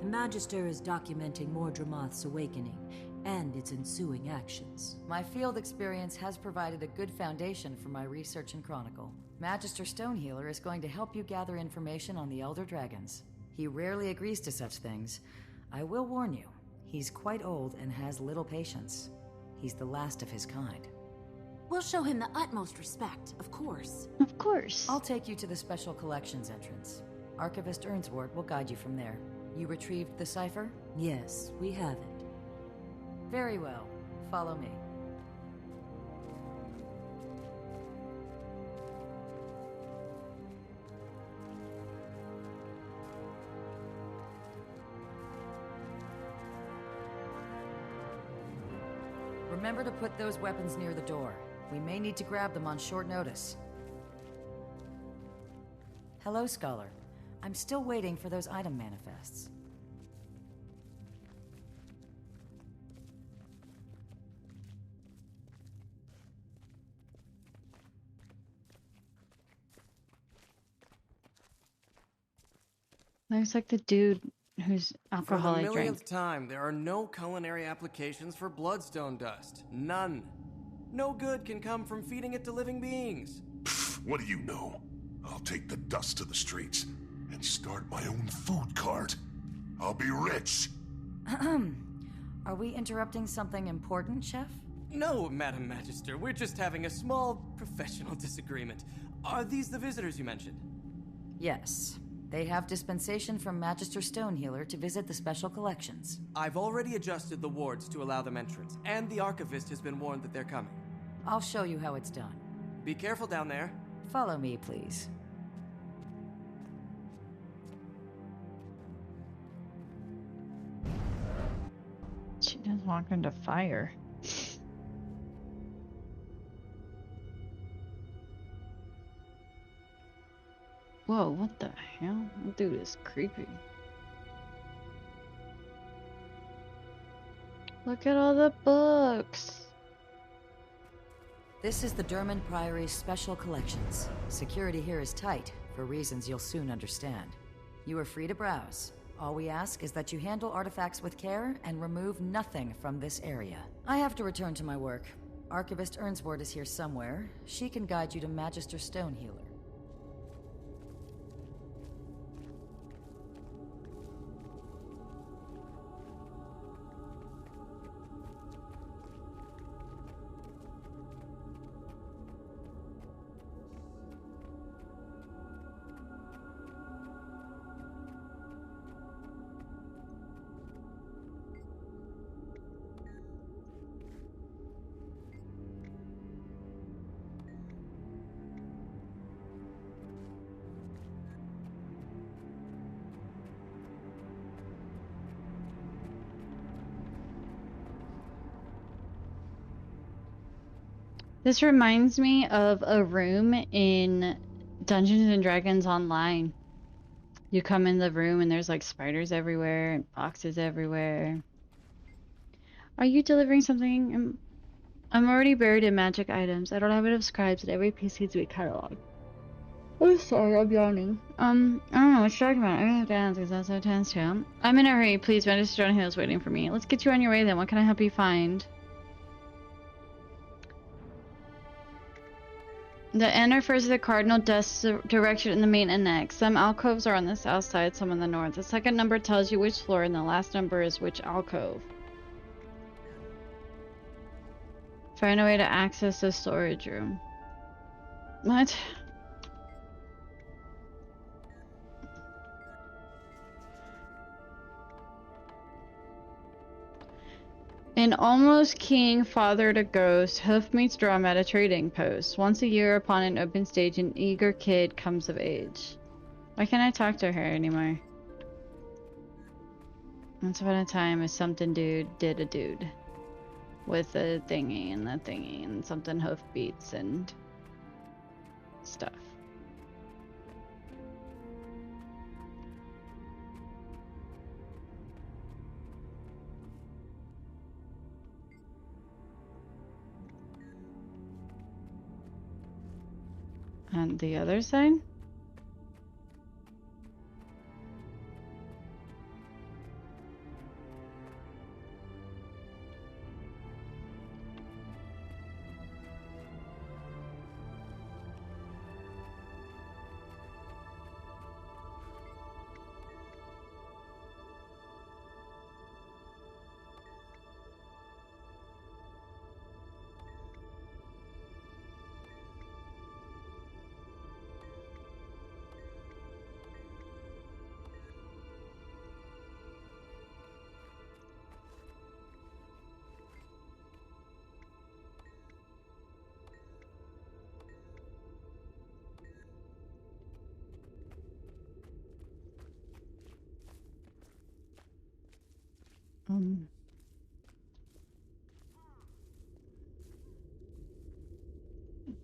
The Magister is documenting Mordremoth's awakening and its ensuing actions. My field experience has provided a good foundation for my research and chronicle. Magister Stonehealer is going to help you gather information on the Elder Dragons. He rarely agrees to such things. I will warn you, he's quite old and has little patience. He's the last of his kind. We'll show him the utmost respect, of course. Of course. I'll take you to the special collections entrance. Archivist Earnswort will guide you from there. You retrieved the cipher? Yes, we have it. Very well. Follow me. Remember to put those weapons near the door. We may need to grab them on short notice. Hello, Scholar. I'm still waiting for those item manifests. Looks like the dude who's For the alcoholic drank. millionth time, there are no culinary applications for bloodstone dust. None. No good can come from feeding it to living beings. What do you know? I'll take the dust to the streets and start my own food cart. I'll be rich. Are we interrupting something important, Chef? No, Madam Magister. We're just having a small professional disagreement. Are these the visitors you mentioned? Yes. They have dispensation from Magister Stonehealer to visit the special collections. I've already adjusted the wards to allow them entrance, and the archivist has been warned that they're coming. I'll show you how it's done. Be careful down there. Follow me, please. She does walk into fire. Whoa, what the hell? That dude is creepy. Look at all the books. This is the Derman Priory's special collections. Security here is tight, for reasons you'll soon understand. You are free to browse. All we ask is that you handle artifacts with care and remove nothing from this area. I have to return to my work. Archivist Ernsward is here somewhere. She can guide you to Magister Stonehealer. This reminds me of a room in Dungeons and Dragons Online. You come in the room and there's like spiders everywhere and boxes everywhere. Are you delivering something? I'm already buried in magic items. I don't have enough scribes and every piece needs to be cataloged. Oh, sorry, I'm yawning. I don't know what you're talking about. I have to ask because that's so tense too. I'm in a hurry. Please, Magister Stonehill is waiting for me. Let's get you on your way then. What can I help you find? The N refers to the cardinal direction in the main annex. Some alcoves are on the south side, some on the north. The second number tells you which floor, and the last number is which alcove. Find a way to access the storage room. What? An almost king fathered a ghost. Hoof meets drum at a trading post. Once a year upon an open stage, an eager kid comes of age. Why can't I talk to her anymore? Once upon a time, a something dude did a dude. With a thingy and the thingy and something hoof beats and stuff. And the other side?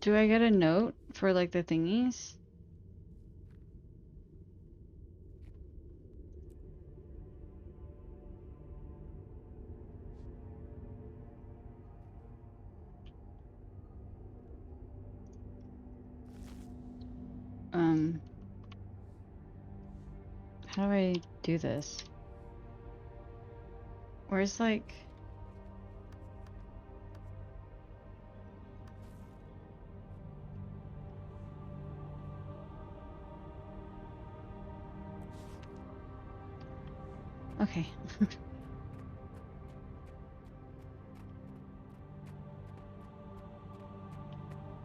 Do I get a note for like the thingies? How do I do this? Where's like... Okay.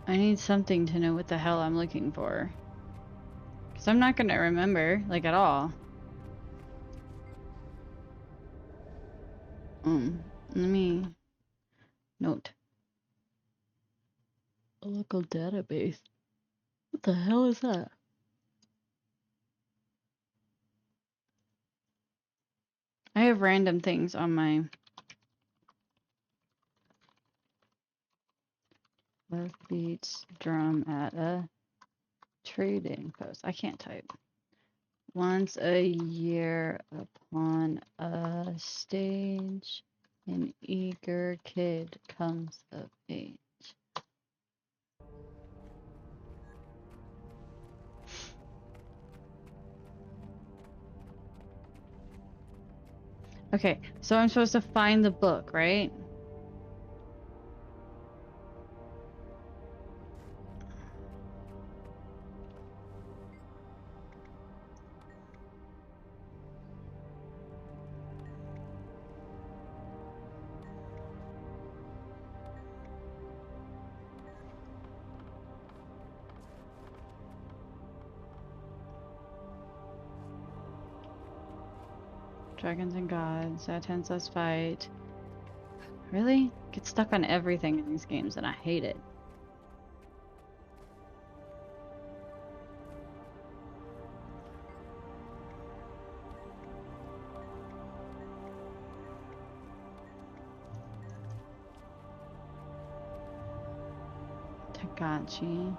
I need something to know what the hell I'm looking for. Because I'm not gonna remember, like, at all. Let me... Note. A local database. What the hell is that? I have random things on my... Left beats drum at a trading post. I can't type. Once a year upon a stage, an eager kid comes of age. Okay, so I'm supposed to find the book, right? Dragons and gods, Satans us fight. Really? Get stuck on everything in these games and I hate it. Tagachi.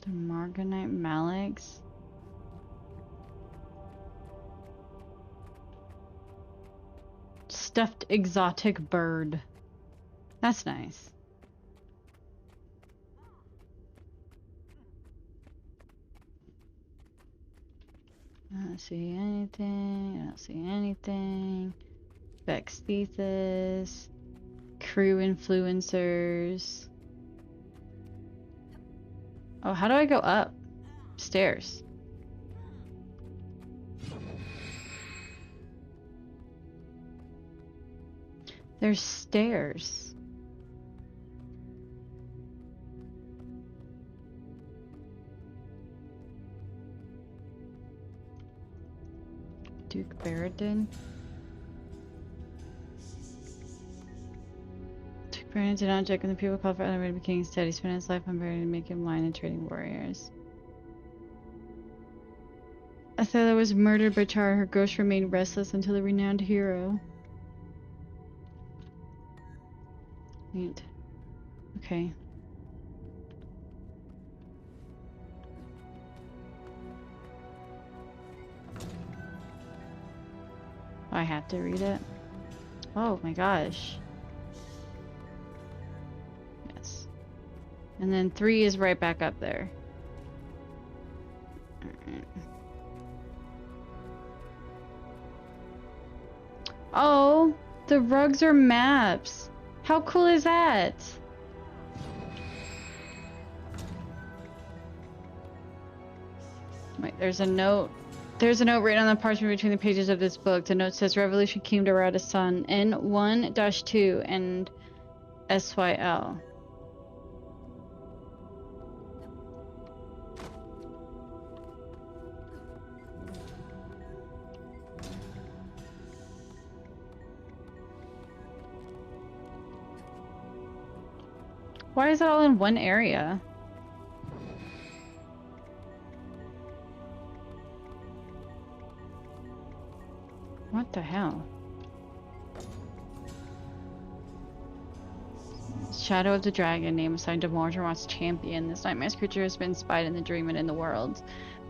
The Marganite Malix. Stuffed exotic bird. That's nice. I don't see anything. I don't see anything. Vex thesis. Crew influencers. Oh, how do I go up? Stairs. There's stairs. Duke Barrington. Duke Barrington did not check when the people called for elevated king instead. He spent his life on Barrington, making wine and trading warriors. Othello was murdered by Char. Her ghost remained restless until the renowned hero. Neat. Okay. I have to read it. Oh my gosh. Yes. And then 3 is right back up there. Alright. Oh, the rugs are maps. How cool is that? Wait, there's a note. There's a note written on the parchment between the pages of this book. The note says Revolution came to Rada's son N1-2 and SYL. Why is it all in one area? the hell? Shadow of the Dragon, name assigned to Mordor's champion. This nightmare's creature has been spied in the dream and in the world.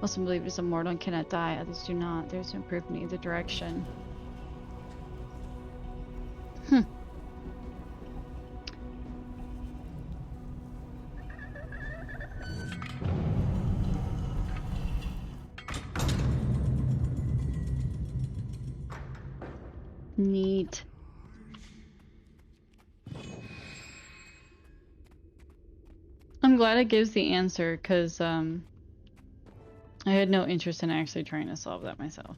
Most believe is immortal and cannot die, others do not. There's no proof in either direction. Neat. I'm glad it gives the answer, because I had no interest in actually trying to solve that myself.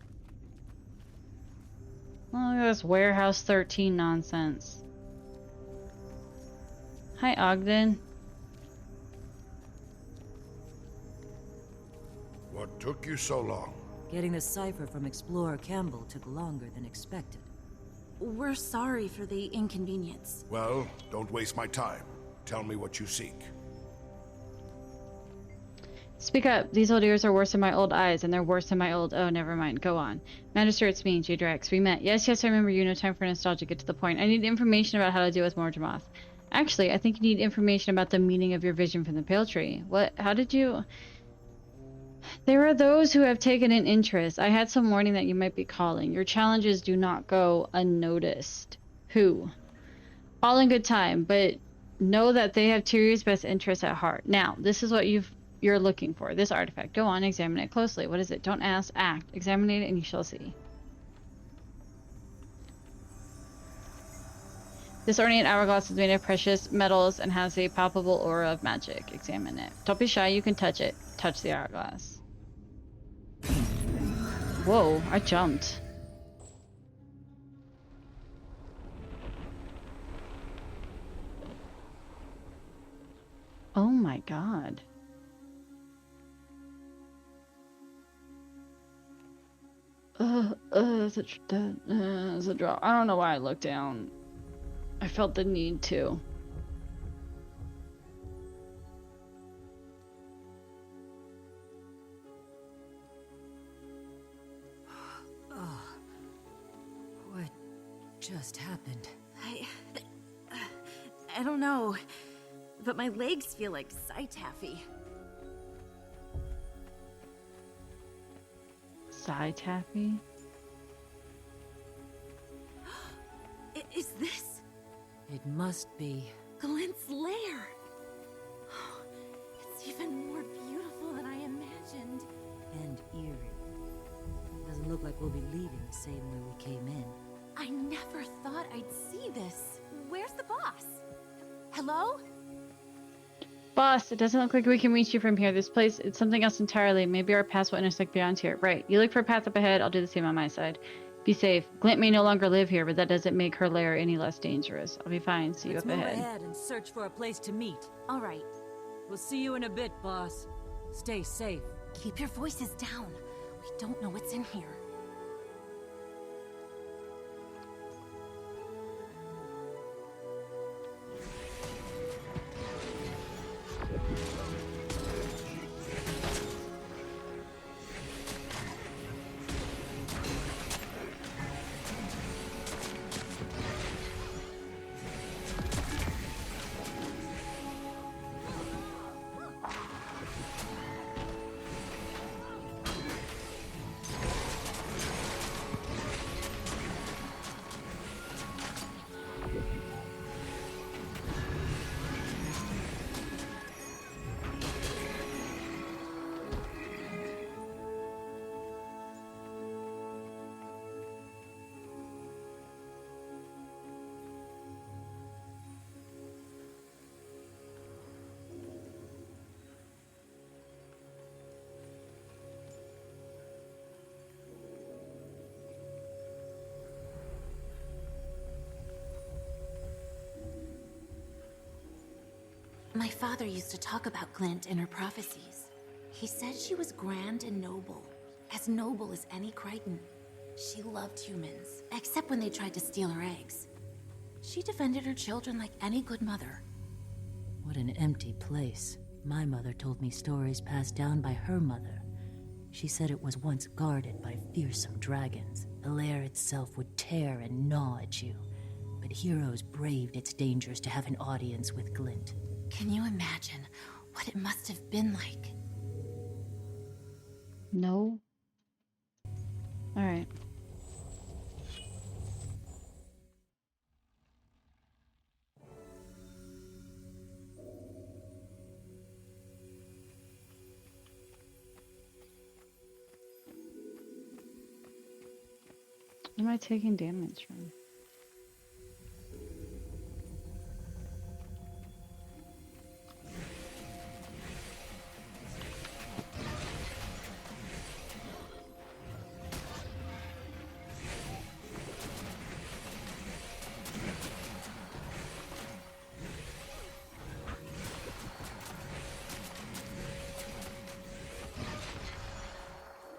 Oh, look at this Warehouse 13 nonsense. Hi, Ogden. What took you so long? Getting the cipher from Explorer Campbell took longer than expected. We're sorry for the inconvenience. Well, don't waste my time. Tell me what you seek. Speak up. These old ears are worse than my old eyes, and they're worse than my old... Oh, never mind. Go on. Magister, it's me, Jade Rex. We met. Yes, I remember you. No time for nostalgia. Get to the point. I need information about how to deal with Mordormoth. Actually, I think you need information about the meaning of your vision from the Pale Tree. What? How did you... There are those who have taken an interest. I had some warning that you might be calling. Your challenges do not go unnoticed. Who? All in good time, but know that they have Tyrion's best interests at heart. Now, this is what you're looking for. This artifact. Go on, examine it closely. What is it? Don't ask, act. Examine it and you shall see. This ornate hourglass is made of precious metals and has a palpable aura of magic. Examine it. Don't be shy, you can touch it. Touch the hourglass. Whoa, I jumped. Oh my god. It's a draw. I don't know why I looked down. I felt the need to. What just happened? I don't know, but my legs feel like taffy. Taffy? Is this? It must be. Glint's lair. It's even more beautiful than I imagined. And eerie. Doesn't look like we'll be leaving the same way we came in. I never thought I'd see this. Where's the boss? Hello? Boss, it doesn't look like we can reach you from here. This place, it's something else entirely. Maybe our paths will intersect beyond here. Right. You look for a path up ahead. I'll do the same on my side. Be safe. Glint may no longer live here, but that doesn't make her lair any less dangerous. I'll be fine. See you up ahead. Let's move ahead and search for a place to meet. All right. We'll see you in a bit, boss. Stay safe. Keep your voices down. We don't know what's in here. My father used to talk about Glint in her prophecies. He said she was grand and noble as any Crichton. She loved humans, except when they tried to steal her eggs. She defended her children like any good mother. What an empty place. My mother told me stories passed down by her mother. She said it was once guarded by fearsome dragons. The lair itself would tear and gnaw at you. But heroes braved its dangers to have an audience with Glint. Can you imagine what it must have been like? No. All right. What am I taking damage from?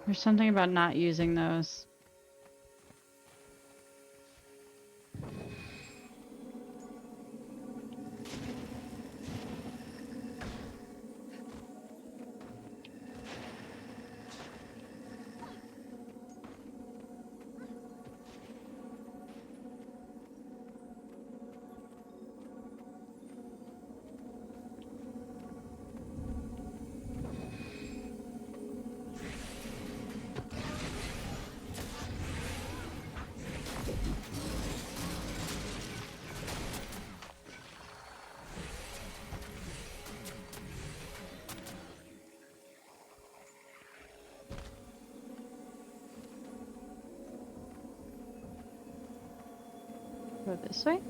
There's something about not using those. Go this way.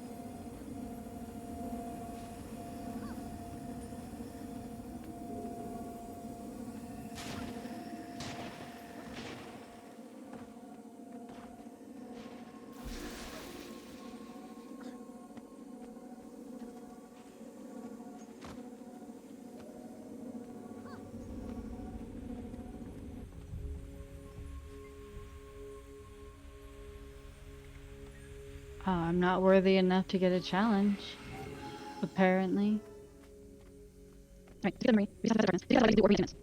I'm not worthy enough to get a challenge, apparently. Right, to get memory, we just have to do or weakness.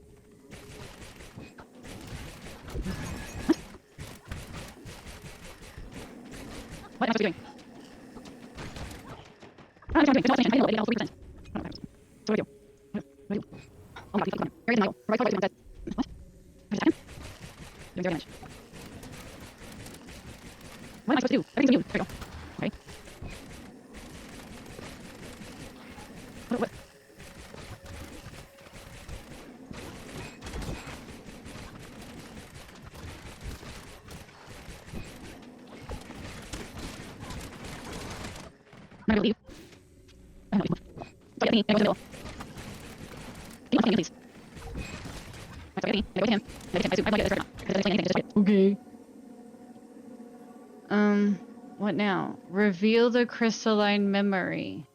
What am I supposed to be doing? I don't know what I'm doing. I know what it is. So what do I do? What do I do? Oh my god, he's very denial. Right, what? What doing zero damage. What am I supposed to do? Everything's immune. There we go. Okay. What? I'm not gonna leave. I don't know. Stop at me. I go to the middle. He wants to please. Stop at me. I go to him. I go to him. I get this right now. Because I didn't anything. Just okay. What now? Reveal the crystalline memory.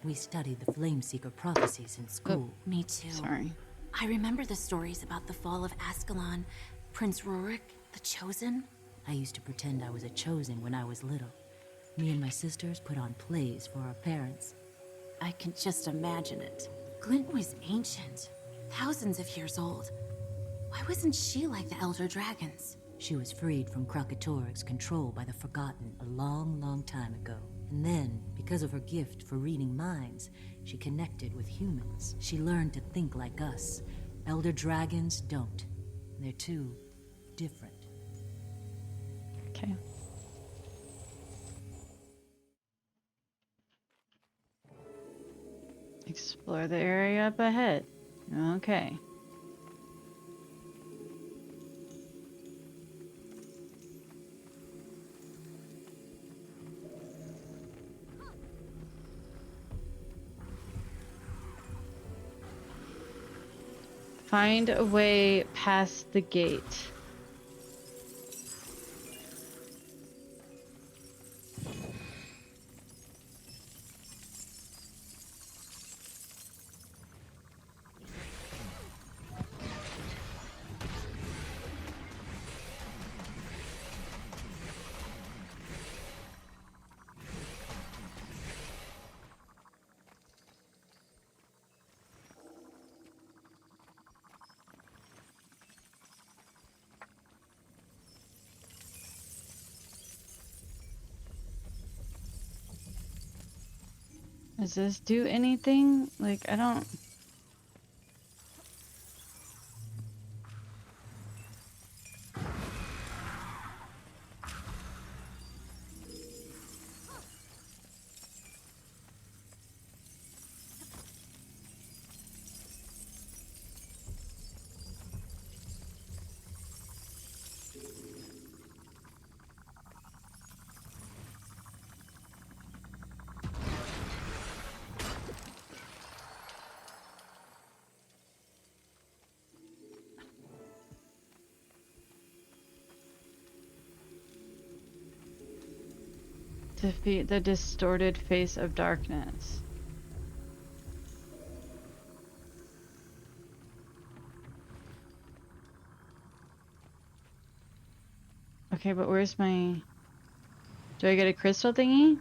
We studied the Flameseeker prophecies in school. Oh, me too. Sorry. I remember the stories about the fall of Ascalon, Prince Rurik, the Chosen. I used to pretend I was a Chosen when I was little. Me and my sisters put on plays for our parents. I can just imagine it. Glint was ancient, thousands of years old. Why wasn't she like the Elder Dragons? She was freed from Krakatorik's control by the Forgotten a long, long time ago. And then, because of her gift for reading minds, she connected with humans. She learned to think like us. Elder Dragons don't. They're too different. Okay. Explore the area up ahead. Okay. Find a way past the gate. Does this do anything? Like, I don't... Defeat the distorted face of darkness. Okay, but where's my... Do I get a crystal thingy?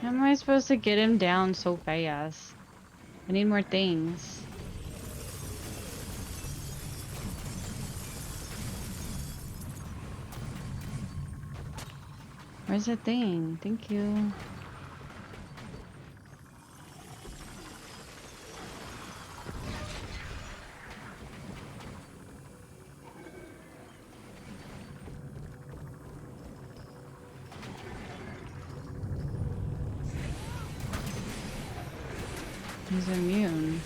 How am I supposed to get him down so fast? I need more things. Where's the thing? Thank you. He's immune.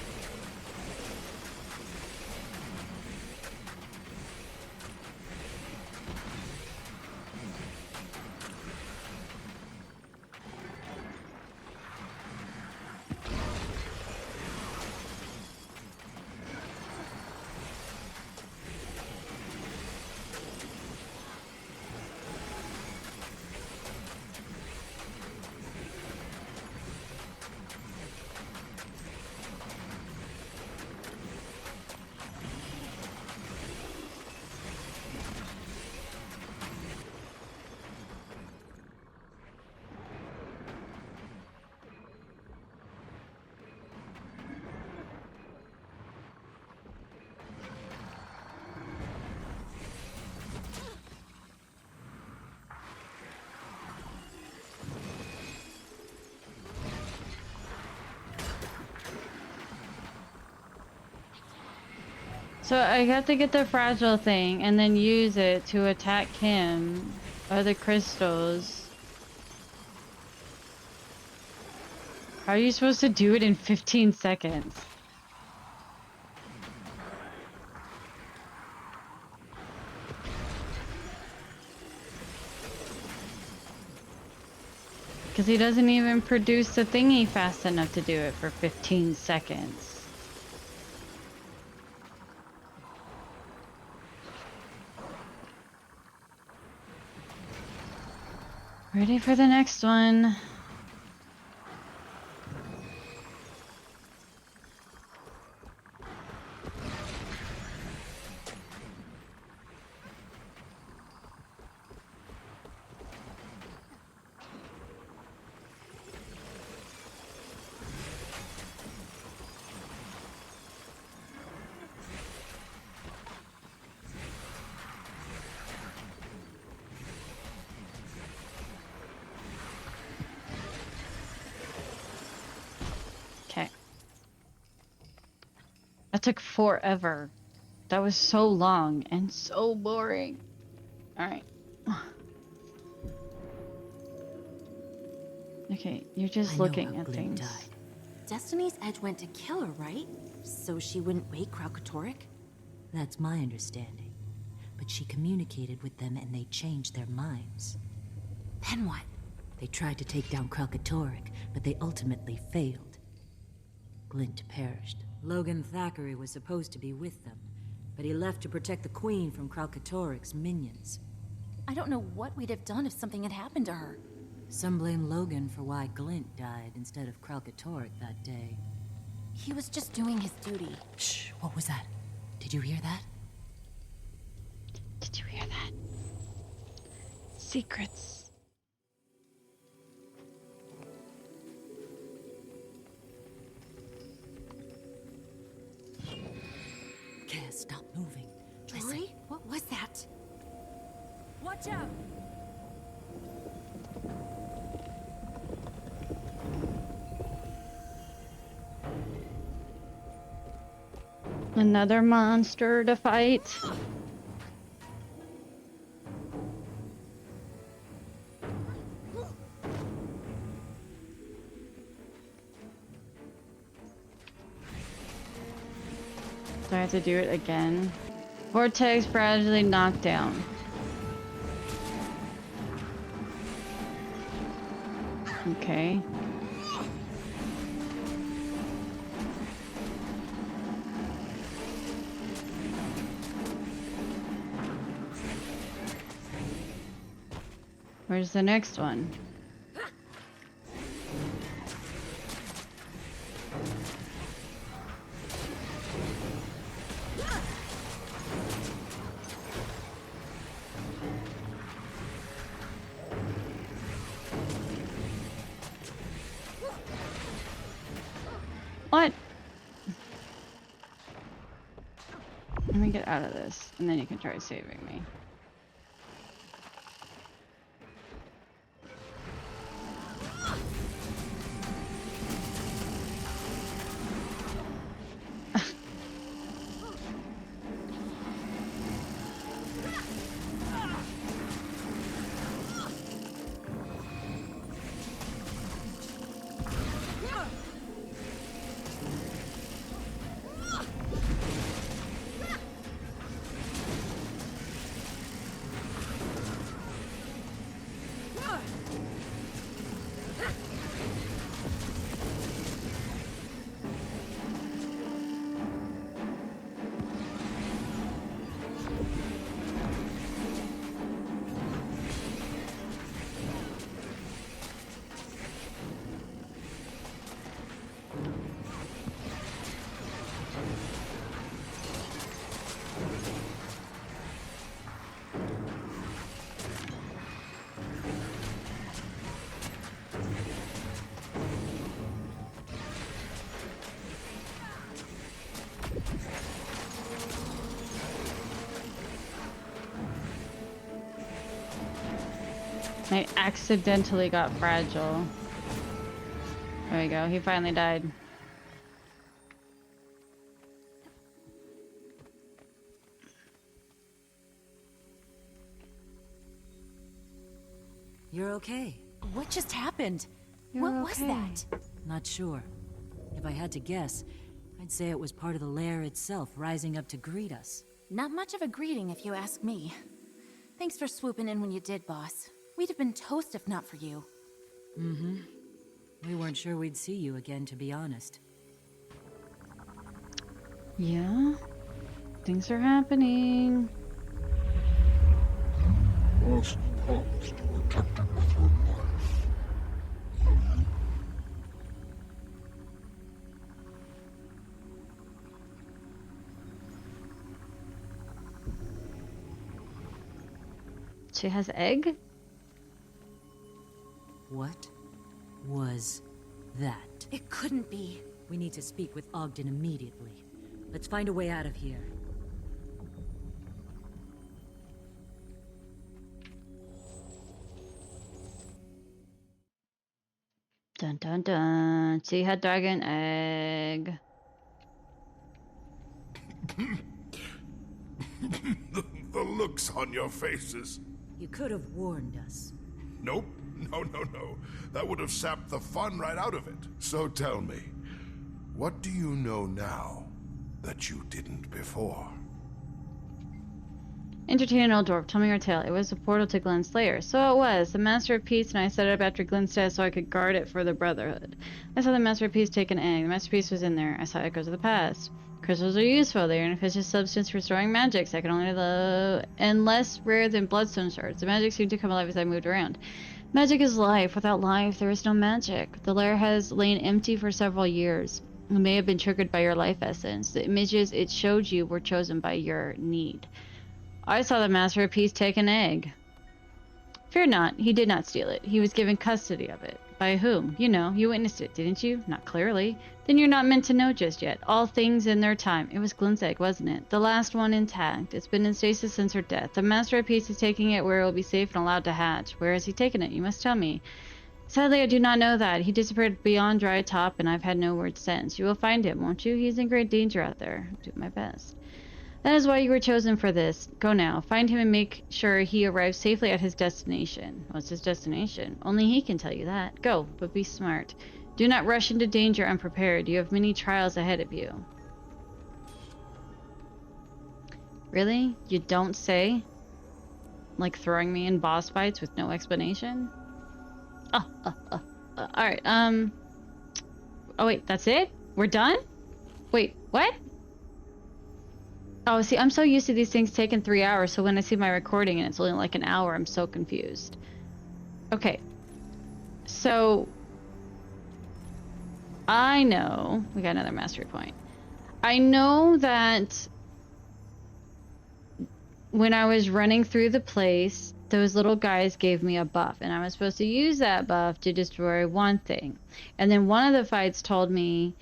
So I have to get the fragile thing and then use it to attack him or the crystals. How are you supposed to do it in 15 seconds? Because he doesn't even produce the thingy fast enough to do it for 15 seconds. Ready for the next one. That took forever. That was so long and so boring. Alright. Okay, you're just looking at things. Destiny's Edge went to kill her, right? So she wouldn't wake Kralkatorrik? That's my understanding. But she communicated with them and they changed their minds. Then what? They tried to take down Kralkatorrik, but they ultimately failed. Glint perished. Logan Thackeray was supposed to be with them, but he left to protect the Queen from Kralkatorrik's minions. I don't know what we'd have done if something had happened to her. Some blame Logan for why Glint died instead of Kralkatorrik that day. He was just doing his duty. Shh, what was that? Did you hear that? Did you hear that? Secrets. Kaz, stop moving. Listen. What was that? Watch out! Another monster to fight. Do I have to do it again? Vortex gradually knocked down. Okay. Where's the next one? What? Let me get out of this, and then you can try saving me. I accidentally got fragile. There we go, he finally died. You're okay. What just happened? You're what was okay. that? Not sure. If I had to guess, I'd say it was part of the lair itself rising up to greet us. Not much of a greeting if you ask me. Thanks for swooping in when you did, boss. We'd have been toast if not for you. Mm-hmm. We weren't sure we'd see you again, to be honest. Yeah, things are happening. She has egg? What was that? It couldn't be. We need to speak with Ogden immediately. Let's find a way out of here. Dun dun dun. She had dragon egg. The looks on your faces. You could have warned us. Nope. No. That would have sapped the fun right out of it. So tell me, what do you know now that you didn't before? Entertain an old dwarf. Tell me your tale. It was a portal to Glenn's lair. So it was. The Master of Peace and I set it up after Glenn's death so I could guard it for the Brotherhood. I saw the Master of Peace take an egg. The Master of Peace was in there. I saw echoes of the past. Crystals are useful. They are an efficient substance for storing magic, second only to and less rare than bloodstone shards. The magic seemed to come alive as I moved around. Magic is life. Without life, there is no magic. The lair has lain empty for several years. It may have been triggered by your life essence. The images it showed you were chosen by your need. I saw the Master of Peace take an egg. Fear not, he did not steal it. He was given custody of it. By whom? You know, you witnessed it, didn't you? Not clearly. Then you're not meant to know just yet. All things in their time. It was Glenn's egg, wasn't it? The last one intact. It's been in stasis since her death. The Master of Peace is taking it where it will be safe and allowed to hatch. Where has he taken it? You must tell me. Sadly, I do not know that. He disappeared beyond Dry Top, and I've had no word since. You will find him, won't you? He's in great danger out there. I'll do my best. That is why you were chosen for this. Go now. Find him and make sure he arrives safely at his destination. What's his destination? Only he can tell you that. Go, but be smart. Do not rush into danger unprepared. You have many trials ahead of you. Really? You don't say? Like throwing me in boss fights with no explanation? Alright, oh wait, that's it? We're done? Wait, what? Oh, see, I'm so used to these things taking 3 hours, so when I see my recording and it's only like an hour, I'm so confused. Okay. So, I know... We got another mastery point. I know that when I was running through the place, those little guys gave me a buff, and I was supposed to use that buff to destroy one thing. And then one of the fights told me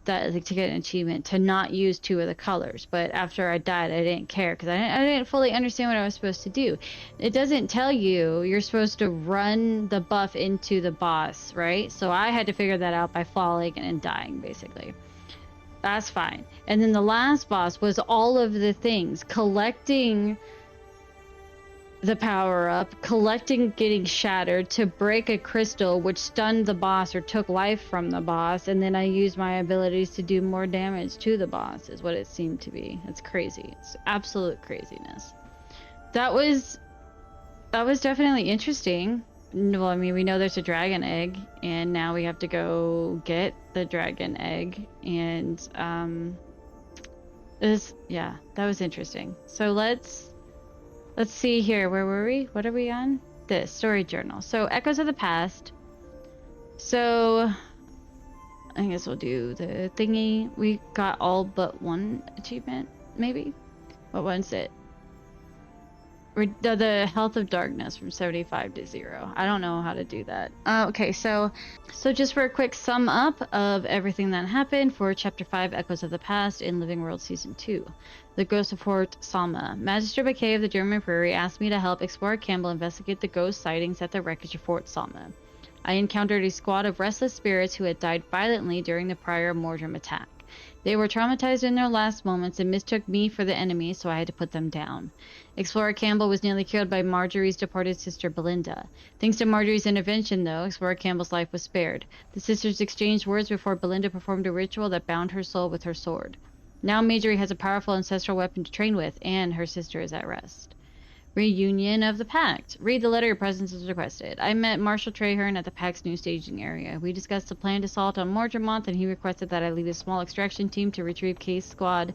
that, like, to get an achievement, to not use 2 of the colors. But after I died, I didn't care because I didn't fully understand what I was supposed to do. It doesn't tell you you're supposed to run the buff into the boss, right? So I had to figure that out by falling and dying, basically. That's fine. And then the last boss was all of the things, collecting the power-up, collecting getting shattered to break a crystal which stunned the boss or took life from the boss, and then I used my abilities to do more damage to the boss, is what it seemed to be. It's crazy. It's absolute craziness. That was definitely interesting. Well, I mean, we know there's a dragon egg, and now we have to go get the dragon egg, and yeah, that was interesting. So let's see here. Where were we? What are we on? This story journal. So Echoes of the Past. So I guess we'll do the thingy. We got all but one achievement, maybe. What one's it? The Health of Darkness from 75 to 0. I don't know how to do that. Okay, so just for a quick sum up of everything that happened for Chapter 5, Echoes of the Past in Living World Season 2. The Ghost of Fort Salma. Magister Bakay of the German Prairie asked me to help Explorer Campbell investigate the ghost sightings at the wreckage of Fort Salma. I encountered a squad of restless spirits who had died violently during the prior Mordrum attack. They were traumatized in their last moments and mistook me for the enemy, so I had to put them down. Explorer Campbell was nearly killed by Marjorie's departed sister Belinda. Thanks to Marjorie's intervention, though, Explorer Campbell's life was spared. The sisters exchanged words before Belinda performed a ritual that bound her soul with her sword. Now Marjorie has a powerful ancestral weapon to train with, and her sister is at rest. Reunion of the Pact. Read the letter your presence is requested. I met Marshal Traherne at the Pact's new staging area. We discussed the planned assault on Mordremoth, and he requested that I lead a small extraction team to retrieve Kay's squad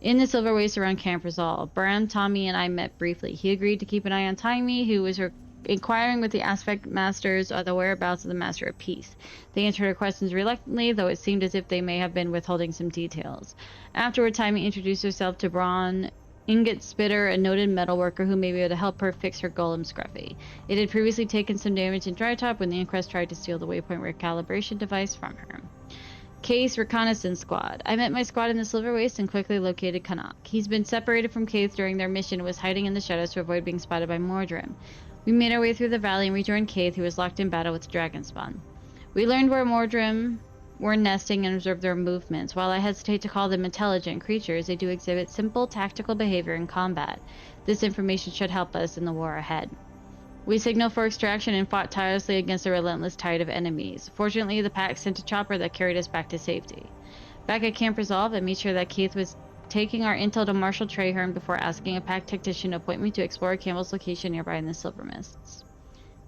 in the Silver Waste around Camp Resolve. Bram, Tommy, and I met briefly. He agreed to keep an eye on Timmy, who was inquiring with the Aspect Masters of the whereabouts of the Master of Peace. They answered her questions reluctantly, though it seemed as if they may have been withholding some details. Afterward, Timmy introduced herself to Braun Ingot Spitter, a noted metalworker who may be able to help her fix her golem Scruffy. It had previously taken some damage in Dry Top when the Inquest tried to steal the waypoint recalibration device from her. Case Reconnaissance Squad. I met my squad in the Silver Waste and quickly located Kanak. He's been separated from Case during their mission and was hiding in the shadows to avoid being spotted by Mordrim. We made our way through the valley and rejoined Kaith, who was locked in battle with Dragonspawn. We learned where Mordrim were nesting and observed their movements. While I hesitate to call them intelligent creatures, they do exhibit simple tactical behavior in combat. This information should help us in the war ahead. We signaled for extraction and fought tirelessly against a relentless tide of enemies. Fortunately, the pack sent a chopper that carried us back to safety. Back at Camp Resolve, I made sure that Keith was taking our intel to Marshal Traherne before asking a pack technician to point me to Explorer Campbell's location nearby in the Silver Mists.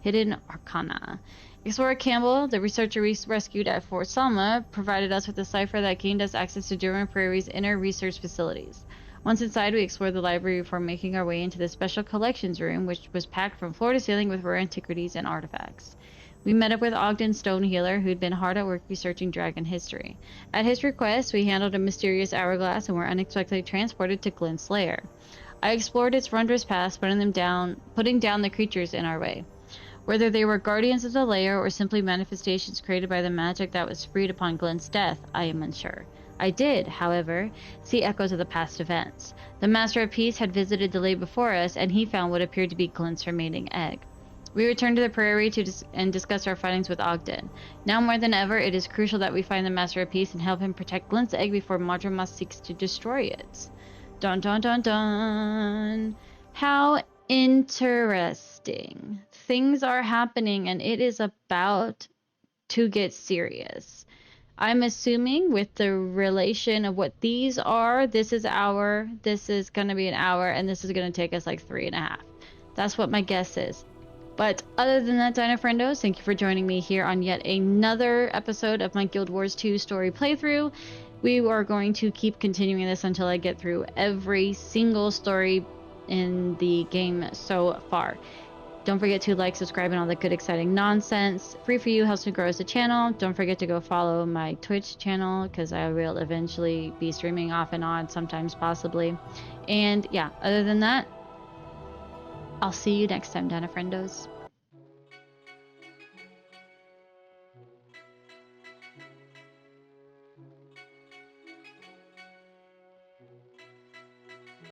Hidden Arcana. Explorer Campbell, the researcher we rescued at Fort Selma, provided us with a cipher that gained us access to German Prairie's inner research facilities. Once inside, we explored the library before making our way into the special collections room, which was packed from floor to ceiling with rare antiquities and artifacts. We met up with Ogden Stonehealer, who'd been hard at work researching dragon history. At his request, we handled a mysterious hourglass and were unexpectedly transported to Glint's lair. I explored its wondrous past, putting down the creatures in our way. Whether they were guardians of the lair or simply manifestations created by the magic that was freed upon Glint's death, I am unsure. I did, however, see echoes of the past events. The Master of Peace had visited the lake before us, and he found what appeared to be Glint's remaining egg. We returned to the prairie and discussed our findings with Ogden. Now more than ever, it is crucial that we find the Master of Peace and help him protect Glint's egg before Madrimas seeks to destroy it. Dun dun dun dun! How interesting. Things are happening, and it is about to get serious. I'm assuming with the relation of what these are, this is going to be an hour, and this is going to take us like 3.5. That's what my guess is. But other than that, Dino Friendos, thank you for joining me here on yet another episode of my Guild Wars 2 story playthrough. We are going to keep continuing this until I get through every single story in the game so far. Don't forget to like, subscribe, and all that good, exciting nonsense. Free for you, helps me grow as a channel. Don't forget to go follow my Twitch channel, because I will eventually be streaming off and on, sometimes possibly. And yeah, other than that, I'll see you next time, Dino Friendos.